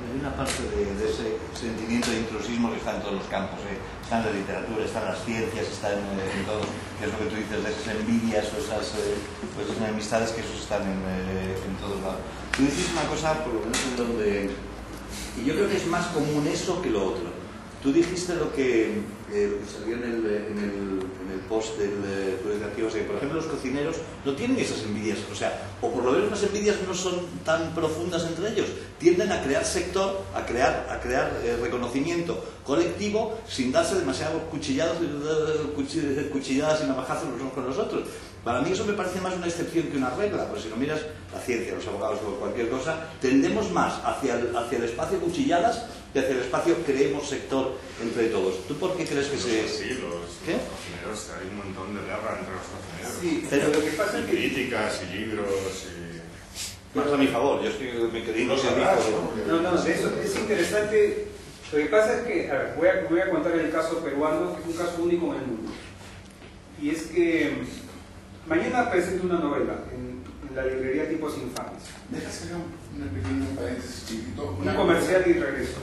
Hay una parte de ese sentimiento de intrusismo que está en todos los campos, está en la literatura, está en las ciencias, está en todo, que es lo que tú dices, de esas envidias o esas enemistades que esos están en todos lados. Tú dices una cosa, por lo menos en donde, y yo creo que es más común eso que lo otro. Tú dijiste lo que salió en el post del publicativo, o sea, por ejemplo, los cocineros no tienen esas envidias, o sea, o por lo menos las envidias no son tan profundas entre ellos, tienden a crear sector, a crear reconocimiento colectivo sin darse demasiado cuchilladas y navajazos los unos con los otros. Para mí eso me parece más una excepción que una regla, porque si no miras la ciencia, los abogados o cualquier cosa, tendemos más hacia el espacio cuchilladas que hacia el espacio creemos sector entre todos. ¿Tú por qué crees que se...? Sí, los ¿Qué? cocineros, hay un montón de guerra entre los cocineros. Sí, pero lo que pasa es que... Críticas y libros y... Más a mi favor, yo estoy me quedé No sabrás, ¿no? No, de eso es interesante. Lo que pasa es que, a ver, voy a contar el caso peruano, que es un caso único en el mundo. Y es que mañana presento una novela en la librería Tipos Infames. Deja sacar un pequeño paréntesis chiquito. Un comercial y regreso.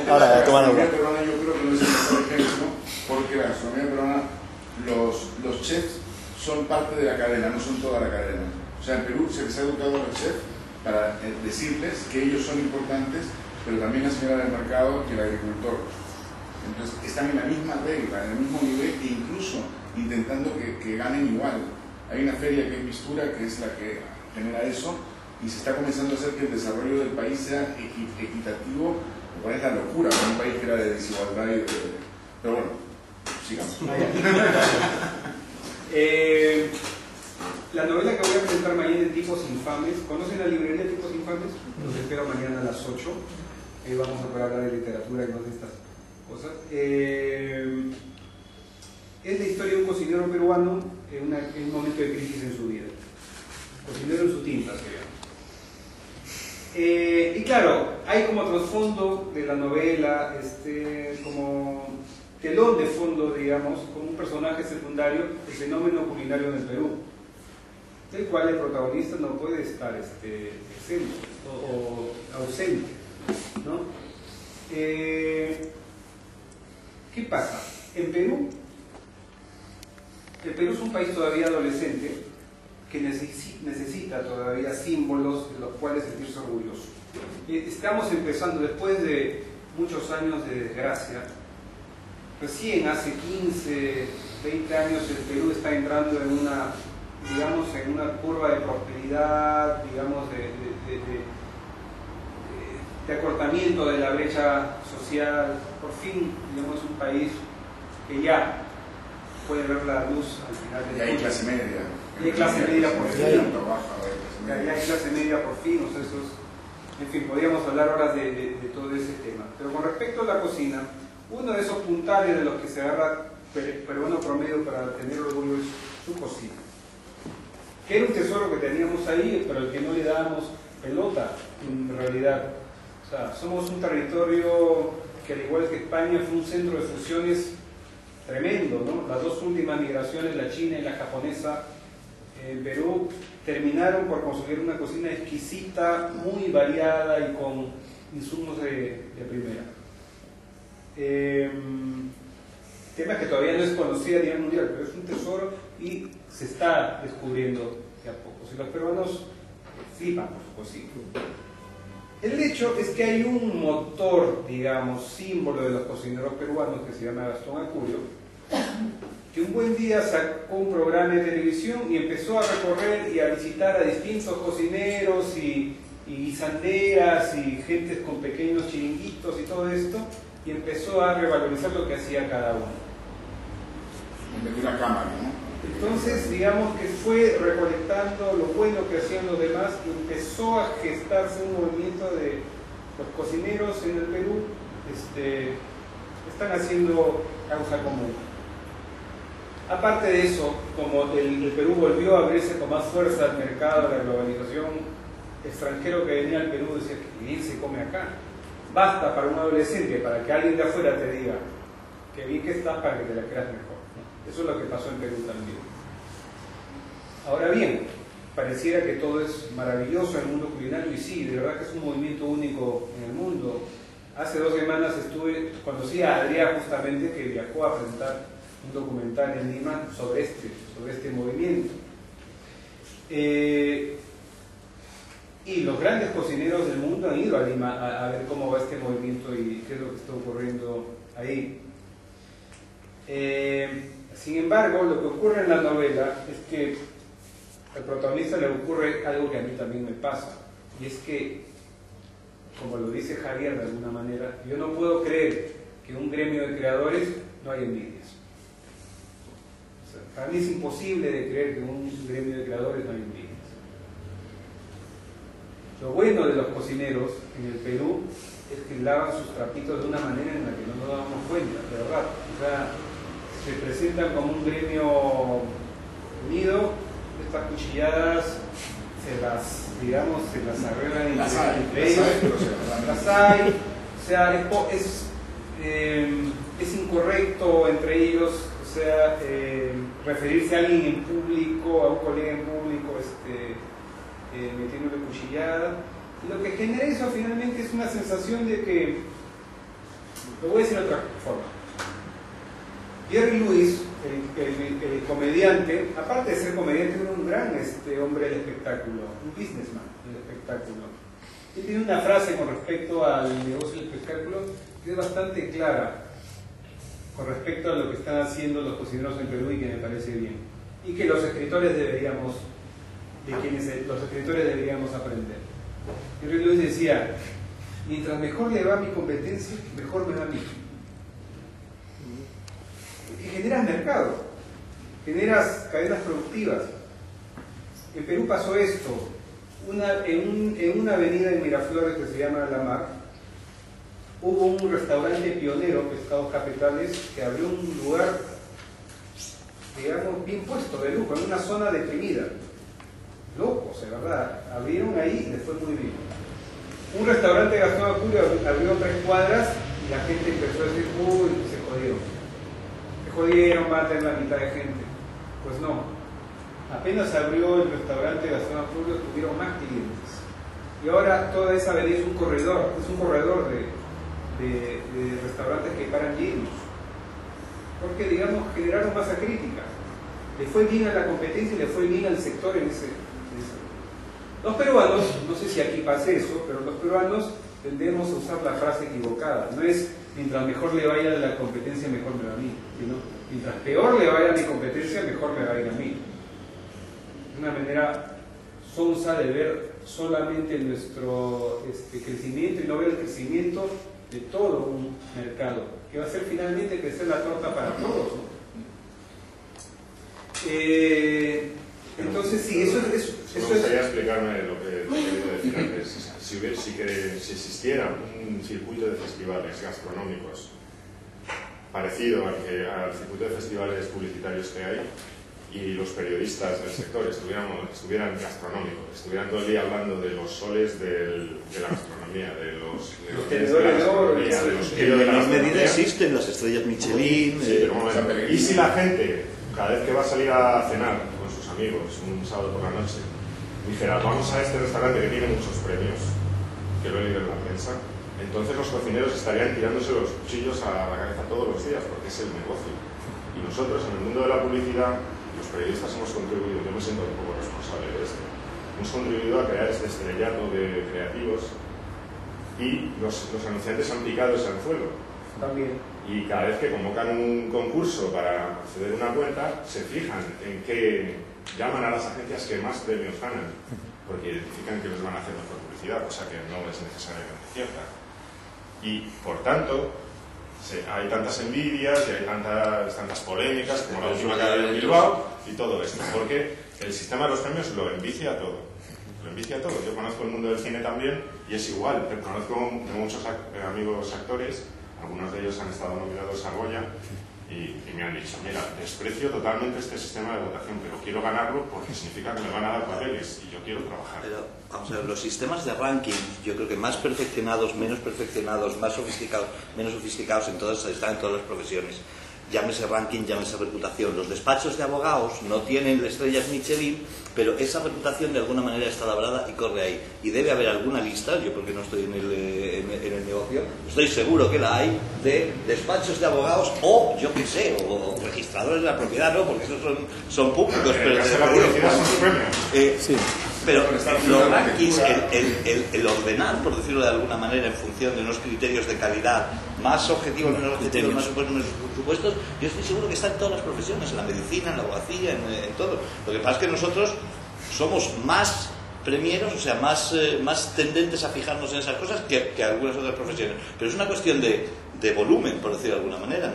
Ahora, toma nota. La gastronomía peruana yo creo que no es el mejor ejemplo, porque la gastronomía peruana, los chefs son parte de la cadena, no son toda la cadena. O sea, en Perú se les ha educado a los chefs para decirles que ellos son importantes, pero también asegurar al mercado que el agricultor. Entonces están en la misma regla, en el mismo nivel e incluso intentando que ganen igual. Hay una feria que es Mistura, que es la que genera eso, y se está comenzando a hacer que el desarrollo del país sea equitativo, lo cual es la locura, para un país que era de desigualdad y de... Pero bueno, sigamos. La novela que voy a presentar mañana de Tipos Infames, ¿conocen la librería Tipos Infames? Los espero mañana a las 8. Ahí vamos a poder hablar de literatura y más de estas cosas. Es la historia de un cocinero peruano en un momento de crisis en su vida. Cocinero en su tinta, se llama. Y claro, hay como trasfondo de la novela, como telón de fondo, digamos, como un personaje secundario, el fenómeno culinario en el Perú, del cual el protagonista no puede estar exento o ausente, ¿no? ¿Qué pasa? En Perú, el Perú es un país todavía adolescente que necesita todavía símbolos de los cuales sentirse orgulloso. Estamos empezando, después de muchos años de desgracia, recién hace 15, 20 años el Perú está entrando en una, digamos, en una curva de prosperidad, digamos, de acortamiento de la brecha social. Por fin, digamos, un país que ya puede ver la luz al final del túnel. Y hay clase media. Y hay clase media por fin. Ya hay clase media por fin, o sea, en fin, podríamos hablar horas de todo ese tema. Pero con respecto a la cocina, uno de esos puntales de los que se agarra peruano promedio para tener orgullo es su cocina. Que era un tesoro que teníamos ahí, pero al que no le dábamos pelota, en realidad. O sea, somos un territorio que, al igual que España, fue un centro de fusiones tremendo, ¿no? Las dos últimas migraciones, la china y la japonesa, en Perú, terminaron por construir una cocina exquisita, muy variada y con insumos de primera. Tema que todavía no es conocida a nivel mundial, pero es un tesoro y se está descubriendo de a poco. Si los peruanos flipan por su cocina. El hecho es que hay un motor, digamos, símbolo de los cocineros peruanos que se llama Gastón Acurio, que un buen día sacó un programa de televisión y empezó a recorrer y a visitar a distintos cocineros y guisanderas y gentes con pequeños chiringuitos y todo esto, y empezó a revalorizar lo que hacía cada uno. Desde una cámara, ¿no? Entonces, digamos que fue recolectando lo bueno que hacían los demás y empezó a gestarse un movimiento de los cocineros en el Perú, están haciendo causa común. Aparte de eso, como el Perú volvió a abrirse con más fuerza al mercado de la globalización, extranjero que venía al Perú decía que bien se come acá. Basta para un adolescente, para que alguien de afuera te diga que bien que estás para que te la creas mejor. Eso es lo que pasó en Perú también. Ahora bien, pareciera que todo es maravilloso en el mundo culinario, y sí, de verdad que es un movimiento único en el mundo. Hace 2 semanas conocí a Adrián justamente, que viajó a presentar un documental en Lima sobre este movimiento. Y los grandes cocineros del mundo han ido a Lima a ver cómo va este movimiento y qué es lo que está ocurriendo ahí. Sin embargo, lo que ocurre en la novela es que al protagonista le ocurre algo que a mí también me pasa, y es que, como lo dice Javier de alguna manera, yo no puedo creer que un gremio de creadores no haya envidias. O sea, para mí es imposible de creer que un gremio de creadores no haya envidias. Lo bueno de los cocineros en el Perú es que lavan sus trapitos de una manera en la que no nos damos cuenta, de verdad. O sea, se presentan como un gremio unido. Estas cuchilladas se las arreglan entre ellos. Las hay. O sea, es incorrecto entre ellos, o sea, referirse a alguien en público, a un colega en público, metiéndole cuchillada. Y lo que genera eso finalmente es una sensación de que, lo voy a decir de otra forma, Jerry Lewis el comediante, aparte de ser comediante, era un gran hombre del espectáculo, un businessman del espectáculo. Y tiene una frase con respecto al negocio del espectáculo que es bastante clara con respecto a lo que están haciendo los cocineros en Perú y que me parece bien. Y que los escritores deberíamos aprender. Henry Luis decía, mientras mejor le va a mi competencia, mejor me va a mí. Porque generas mercado, generas cadenas productivas. En Perú pasó esto. En una avenida en Miraflores que se llama La Mar, hubo un restaurante pionero, Pescados Capitales, que abrió un lugar, digamos, bien puesto, de lujo, en una zona deprimida. Locos, de verdad. Abrieron ahí y les fue muy bien. Un restaurante de Gastón Acurio abrió 3 cuadras y la gente empezó a decir, uy, se jodieron, va a tener la mitad de gente. Pues no. Apenas abrió el restaurante de Gastón Acurio, tuvieron más clientes. Y ahora toda esa avenida es un corredor de restaurantes que paran llenos. Porque, digamos, generaron masa crítica. Le fue bien a la competencia y le fue bien al sector en ese. Los peruanos, no sé si aquí pasa eso, pero los peruanos tendemos a usar la frase equivocada. No es mientras mejor le vaya a la competencia, mejor me va a mí, sino mientras peor le vaya a mi competencia, mejor me va a ir a mí. Una manera sonsa de ver solamente nuestro crecimiento y no ver el crecimiento de todo un mercado, que va a ser finalmente crecer la torta para todos, ¿no? Entonces, sí, eso es... Me gustaría explicarme lo que quería decir antes. Si existiera un circuito de festivales gastronómicos parecido al circuito de festivales publicitarios que hay, y los periodistas del sector estuvieran gastronómicos, estuvieran todo el día hablando de los soles de la gastronomía, de los tenedores de oro, de los en menor medida existen las estrellas Michelin. Sí, pero ¿y si la gente, cada vez que va a salir a cenar con sus amigos un sábado por la noche, dijera, vamos a este restaurante que tiene muchos premios, que lo he leído en la prensa, entonces los cocineros estarían tirándose los cuchillos a la cabeza todos los días, porque es el negocio. Y nosotros, en el mundo de la publicidad, los periodistas hemos contribuido, yo me siento un poco responsable de esto, hemos contribuido a crear este estrellato de creativos, y los anunciantes han picado ese anzuelo. También. Y cada vez que convocan un concurso para acceder a una cuenta, se fijan en que llaman a las agencias que más premios ganan, porque identifican que les van a hacer mejor publicidad, cosa que no es necesariamente cierta. Y, por tanto, hay tantas envidias y hay tantas polémicas, como la última que ha habido en Bilbao, y todo esto, porque el sistema de los premios lo envicia todo. Lo envicia todo. Yo conozco el mundo del cine también, y es igual. Conozco muchos amigos actores. Algunos de ellos han estado nominados a Goya y me han dicho, mira, desprecio totalmente este sistema de votación, pero quiero ganarlo porque significa que me van a dar papeles y yo quiero trabajar. Pero, vamos a ver, los sistemas de ranking, yo creo que más perfeccionados, menos perfeccionados, más sofisticados, menos sofisticados, están en todas las profesiones. Llámese ranking, llámese reputación. Los despachos de abogados no tienen estrellas Michelin, pero esa reputación de alguna manera está labrada y corre ahí. Y debe haber alguna lista, yo porque no estoy en el negocio, estoy seguro que la hay, de despachos de abogados o, yo qué sé, o registradores de la propiedad, ¿no? Porque esos son públicos. Pero la publicidad son sus premios. Sí. Pero los rankings, el ordenar, por decirlo de alguna manera, en función de unos criterios de calidad más objetivos, menos objetivos, más supuestos, menos supuestos, yo estoy seguro que está en todas las profesiones, en la medicina, en la abogacía, en todo. Lo que pasa es que nosotros somos más premieros, o sea, más tendentes a fijarnos en esas cosas que algunas otras profesiones. Pero es una cuestión de volumen, por decirlo de alguna manera,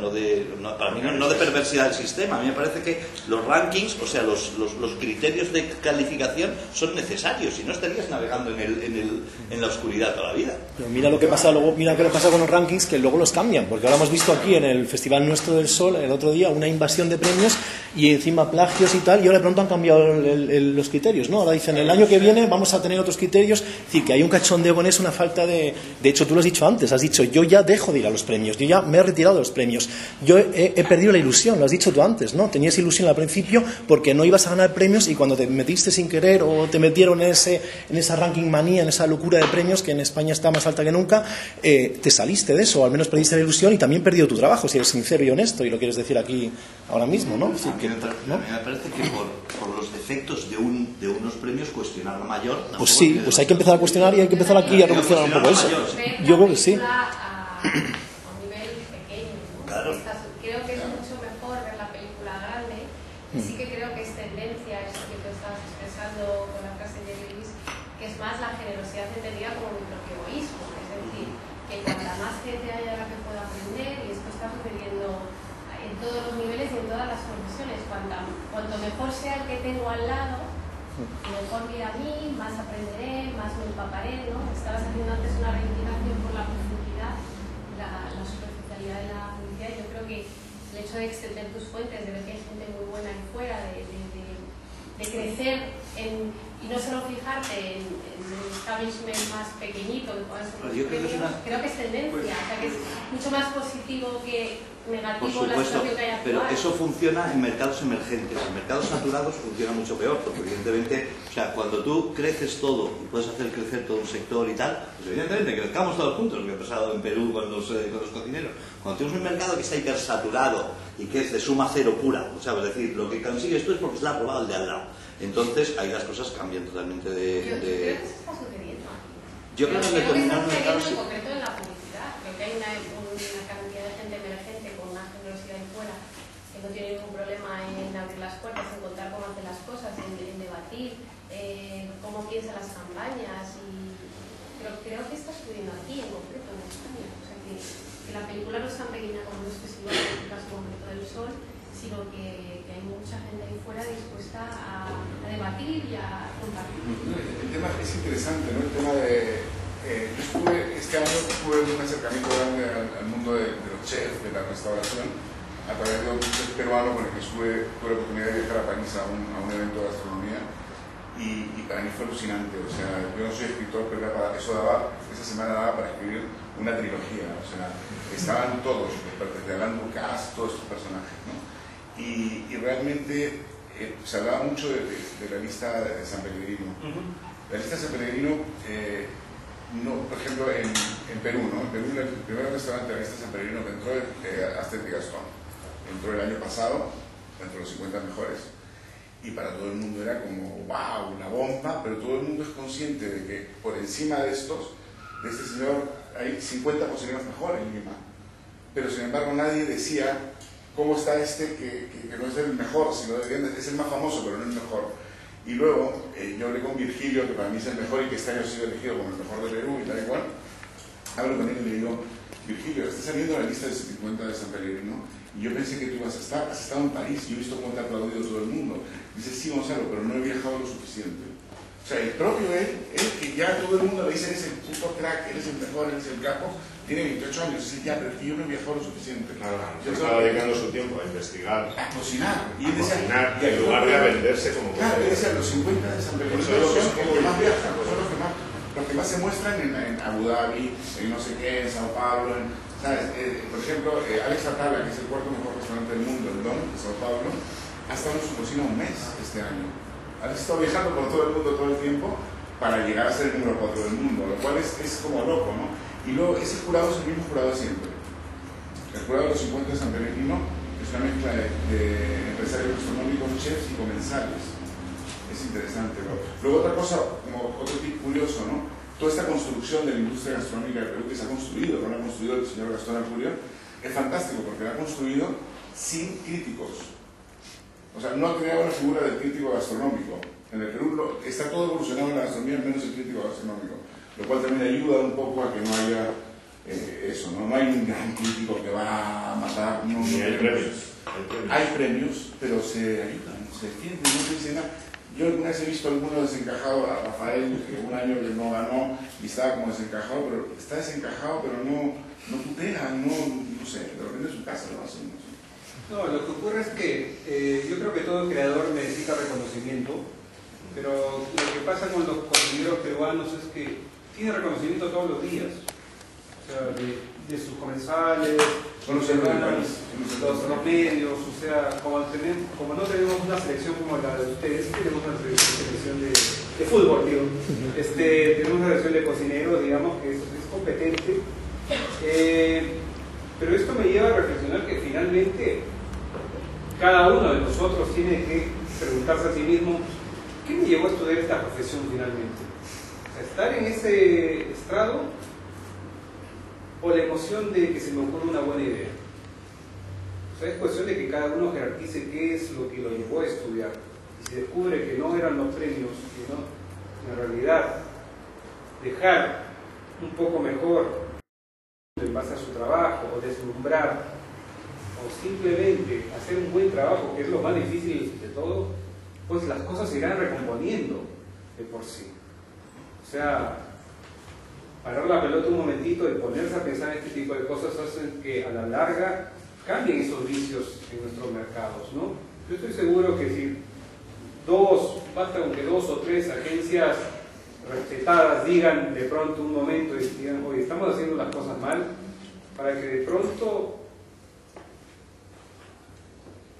para mí no de perversidad del sistema. A mí me parece que los rankings, o sea, los criterios de calificación son necesarios, si no estarías navegando en la oscuridad toda la vida. Pero mira lo que pasa luego, mira qué le pasa con los rankings, que luego los cambian, porque ahora hemos visto aquí en el Festival Nuestro del Sol el otro día una invasión de premios y encima plagios y tal, y ahora de pronto han cambiado los criterios, ¿no? Ahora dicen el año que viene vamos a tener otros criterios, es decir, que hay un cachondeo con eso, una falta de hecho tú lo has dicho antes, has dicho yo ya dejo de ir a los premios. premios. Yo ya me he retirado de los premios. Yo he perdido la ilusión, lo has dicho tú antes, ¿no? Tenías ilusión al principio porque no ibas a ganar premios y cuando te metiste sin querer o te metieron en esa ranking manía, en esa locura de premios que en España está más alta que nunca, te saliste de eso, o al menos perdiste la ilusión y también perdido tu trabajo, si eres sincero y honesto y lo quieres decir aquí ahora mismo, ¿no? Sí, que, ¿no? A mí me parece que por los defectos de unos premios cuestionar la mayor... Pues sí, pues hay que empezar a cuestionar y hay que empezar aquí a revolucionar un poco eso. Yo creo que sí. A un nivel pequeño, ¿no? Claro. Creo que es mucho mejor ver la película grande y sí que creo que es tendencia, eso que tú estabas expresando con la frase de Luis, que es más la generosidad entendida como mi propio egoísmo, es decir, que cuanta más gente haya la que pueda aprender, y esto está sucediendo en todos los niveles y en todas las profesiones, cuanto mejor sea el que tengo al lado, mejor que a mí, más aprenderé, más me empaparé, ¿no? Estabas haciendo antes una reivindicación por la profundidad, la superficialidad de la publicidad. Yo creo que el hecho de extender tus fuentes, de ver que hay gente muy buena ahí fuera, de crecer y no solo fijarte en el establishment más pequeñito que puedan ser los premios, creo que es tendencia, o sea que es mucho más positivo que negativo la situación que hay actual. Pero eso funciona en mercados emergentes. En mercados saturados funciona mucho peor, porque evidentemente, o sea, cuando tú creces todo y puedes hacer crecer todo un sector y tal, pues evidentemente crezcamos todos juntos, lo que ha pasado en Perú con los cocineros. Cuando tienes un mercado que está hipersaturado y que es de suma cero pura, o sea, es decir, lo que consigues tú es porque está aprobado el de al lado. Entonces ahí las cosas cambian totalmente de... Yo creo que eso está sucediendo aquí. Yo creo que en determinados mercados... En concreto en la publicidad, creo que hay una cantidad de gente emergente con una generosidad ahí fuera que no tiene ningún problema en abrir las puertas, en contar cómo hacen las cosas, en debatir cómo piensan las campañas, y creo que está sucediendo aquí en concreto en España. O sea que la película no es tan pequeña como los festivales, en el caso concreto del Sol, sino que hay mucha gente ahí fuera dispuesta a debatir y a compartir. El tema es interesante, ¿no? El tema de... yo este año tuve un acercamiento grande al mundo de los chefs, de la restauración, a través de un chef peruano con el que tuve la oportunidad de viajar a París a un evento de gastronomía, y para mí fue alucinante. O sea, yo no soy escritor, pero esa semana daba para escribir una trilogía. O sea, estaban todos, desde Alain Ducasse, todos estos personajes, ¿no? Y realmente se hablaba mucho de la lista de San Pellegrino. La lista de San Pellegrino, no, por ejemplo, en Perú, ¿no? En Perú, el primer restaurante de la lista de San Pellegrino que entró es Astor de Gastón. Entró el año pasado, entre los 50 mejores, y para todo el mundo era como, wow, una bomba, pero todo el mundo es consciente de que por encima de este señor, hay 50 cocineros mejores en Lima. Pero sin embargo nadie decía cómo está que no es el mejor, sino es el más famoso, pero no el mejor. Y luego yo hablé con Virgilio, que para mí es el mejor y que este año ha sido elegido como el mejor de Perú y tal igual. Hablo con él y le digo, Virgilio, está saliendo la lista de 50 de San Pellegrino y yo pensé que tú ibas a estar, has estado en París, yo he visto cómo te ha aplaudido todo el mundo. Dice, sí, Gonzalo, pero no he viajado lo suficiente. O sea, el propio él que ya todo el mundo le dice, eres el puto crack, eres el mejor, eres el capo, tiene 28 años, dice, ya, pero es que yo no he viajado lo suficiente. Claro, yo estaba dedicando su tiempo a investigar, a cocinar, y en lugar de a venderse como... Claro, y decía, los 50 de San Pellegrino son los que más viajan, son los que más se muestran en Abu Dhabi, en no sé qué, en Sao Paulo, ¿sabes? Por ejemplo, Alex Atala, que es el cuarto mejor restaurante del mundo, el Don, de Sao Paulo, ha estado en su cocina un mes este año. Ha estado viajando por todo el mundo todo el tiempo para llegar a ser el número 4 del mundo, lo cual es como loco, ¿no? Y luego ese jurado es el mismo jurado de siempre. El jurado de los 50 de San Pellegrino es una mezcla de empresarios gastronómicos, chefs y comensales. Es interesante, ¿no? Luego otra cosa, como otro tip curioso, ¿no? Toda esta construcción de la industria gastronómica de Perú que se ha construido, no la ha construido el señor Gastón Arcurio, es fantástico porque la ha construido sin críticos. O sea, no ha creado la figura del crítico gastronómico. En el Perú está todo evolucionado en la gastronomía, menos el crítico gastronómico, lo cual también ayuda un poco a que no haya eso, ¿no? No hay un gran crítico que va a matar. No, ni hay premios. Hay premios, pero se ayudan, se defienden, no se dice nada. Yo alguna vez he visto a alguno desencajado, a Rafael, que un año que no ganó y estaba como desencajado, pero está desencajado, pero no tutea, no sé, de repente en su casa lo hacen, no sé. No, lo que ocurre es que yo creo que todo creador necesita reconocimiento, pero lo que pasa con los cocineros peruanos es que tienen reconocimiento todos los días. O sea, de sus comensales, los medios, o sea, como no tenemos una selección como la de ustedes, tenemos una selección de fútbol, digo, tenemos una selección de cocineros, digamos, que es competente, pero esto me lleva a reflexionar que finalmente cada uno de nosotros tiene que preguntarse a sí mismo, ¿qué me llevó a estudiar esta profesión finalmente? O sea, estar en ese estrado o la emoción de que se me ocurre una buena idea. O sea, es cuestión de que cada uno jerarquice qué es lo que lo llevó a estudiar. Y si descubre que no eran los premios, sino en realidad dejar un poco mejor en base a su trabajo, o deslumbrar, o simplemente hacer un buen trabajo, que es lo más difícil de todo, pues las cosas se irán recomponiendo de por sí. O sea, parar la pelota un momentito y ponerse a pensar en este tipo de cosas hacen que a la larga cambien esos vicios en nuestros mercados, ¿no? Yo estoy seguro que si basta con que 2 o 3 agencias respetadas digan de pronto un momento y digan, oye, estamos haciendo las cosas mal, para que de pronto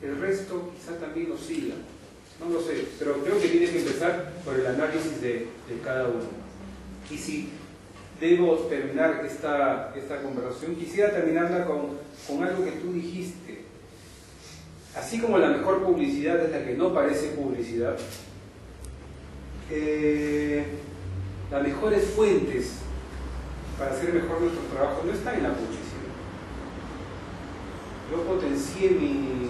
el resto quizá también lo siga. No lo sé, pero creo que tiene que empezar por el análisis de cada uno. Y si debo terminar esta conversación, quisiera terminarla con algo que tú dijiste. Así como la mejor publicidad es la que no parece publicidad, las mejores fuentes para hacer mejor nuestro trabajo no están en la publicidad. Yo potencié mi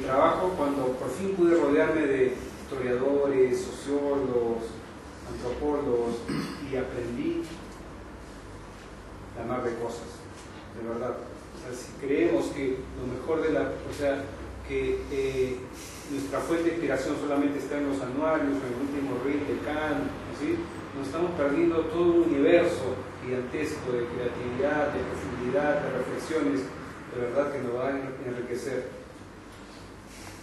trabajo cuando por fin pude rodearme de historiadores, sociólogos, antropólogos, y aprendí la mar de cosas, de verdad. O sea, si creemos que lo mejor que nuestra fuente de inspiración solamente está en los anuarios, en el último reel de Kant, ¿sí? Nos estamos perdiendo todo un universo gigantesco de creatividad, de profundidad, de reflexiones, de verdad que nos va a enriquecer.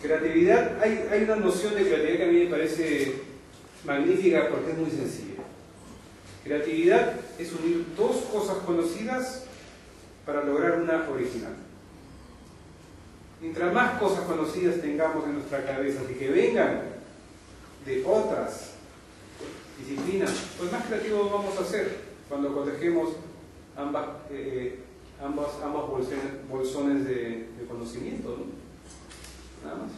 Creatividad, hay una noción de creatividad que a mí me parece magnífica porque es muy sencilla. Creatividad es unir 2 cosas conocidas para lograr una original. Mientras más cosas conocidas tengamos en nuestra cabeza y que vengan de otras disciplinas, pues más creativos vamos a ser cuando cotejemos ambos bolsones de conocimiento, ¿no? Nada más.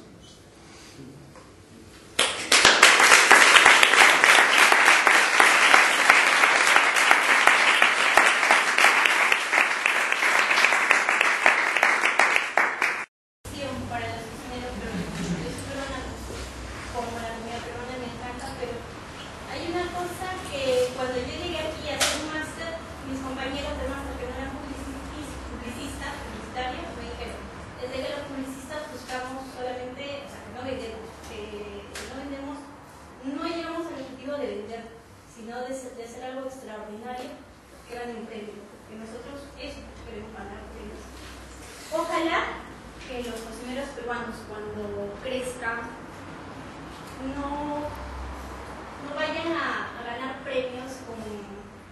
Para los cocineros, pero yo soy peruana, como la comida peruana me encanta, pero hay una cosa que cuando yo llegué aquí a hacer un máster, mis compañeros de máster que no eran publicistas, publicitarios, me dijeron, desde que los publicistas buscamos solamente, o sea, que no vendemos, no llegamos al objetivo de vender, sino de hacer algo extraordinario, que era un premio, que nosotros eso queremos ganar premios. Ojalá que los cocineros peruanos cuando crezcan no vayan a ganar premios con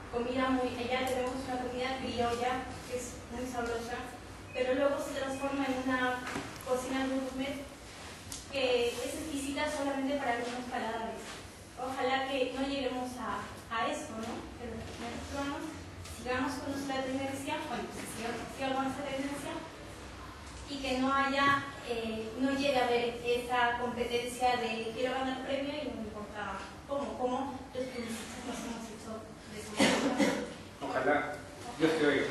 comida muy... Allá tenemos una comida criolla que es muy sabrosa, pero luego se transforma en una cocina gourmet que es exquisita solamente para algunos paladares. Ojalá que no lleguemos a eso, ¿no? Que los cocineros peruanos sigamos con nuestra tendencia, bueno, sigamos con esta tendencia, y que no llegue a haber esa competencia de quiero ganar premio y no me importa cómo los publicistas nos hemos hecho de esa manera. Ojalá, Dios te oiga.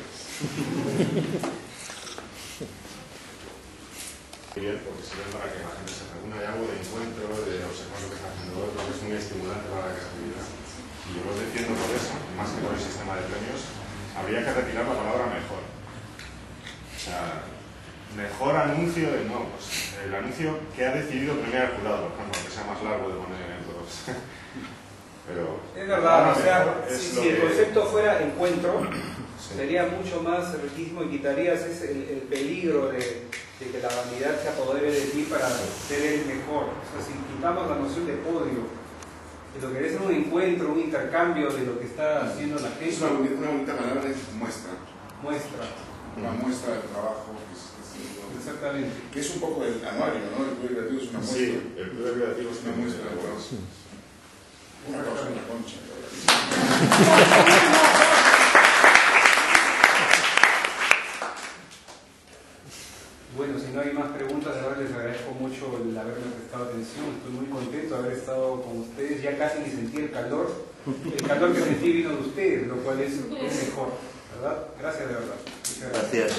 Bien, porque sirve para que la gente se reúna, hay algo de encuentro, de observar lo que está haciendo otro, que es muy estimulante para la creatividad. Y yo lo defiendo por eso, más que por el sistema de premios, habría que retirar la palabra mejor. O sea, mejor anuncio de no, pues el anuncio que ha decidido premiar el jurado, por ejemplo, que sea más largo de poner en todos. Pero es verdad, o sea, si el concepto fuera encuentro, sí, sería mucho más riquísimo y quitarías el peligro de que la vanidad se apodere de ti para ser el mejor. O sea, si quitamos la noción de podio Lo que es un encuentro, un intercambio de lo que está haciendo la gente. Es una bonita palabra, es muestra. Muestra. Una muestra del trabajo que se está haciendo. Exactamente. Que es un poco el anuario, ¿no? El Club Creativo es una muestra. Sí, el Club Creativo es una muestra de trabajo. Sí. Una cosa en la concha. Bueno, si no hay más preguntas, de verdad les agradezco mucho el haberme prestado atención. Estoy muy contento de haber estado con ustedes. Ya casi ni sentí el calor. El calor que sentí vino de ustedes, lo cual es mejor, ¿verdad? Gracias de verdad. Muchas gracias. Gracias.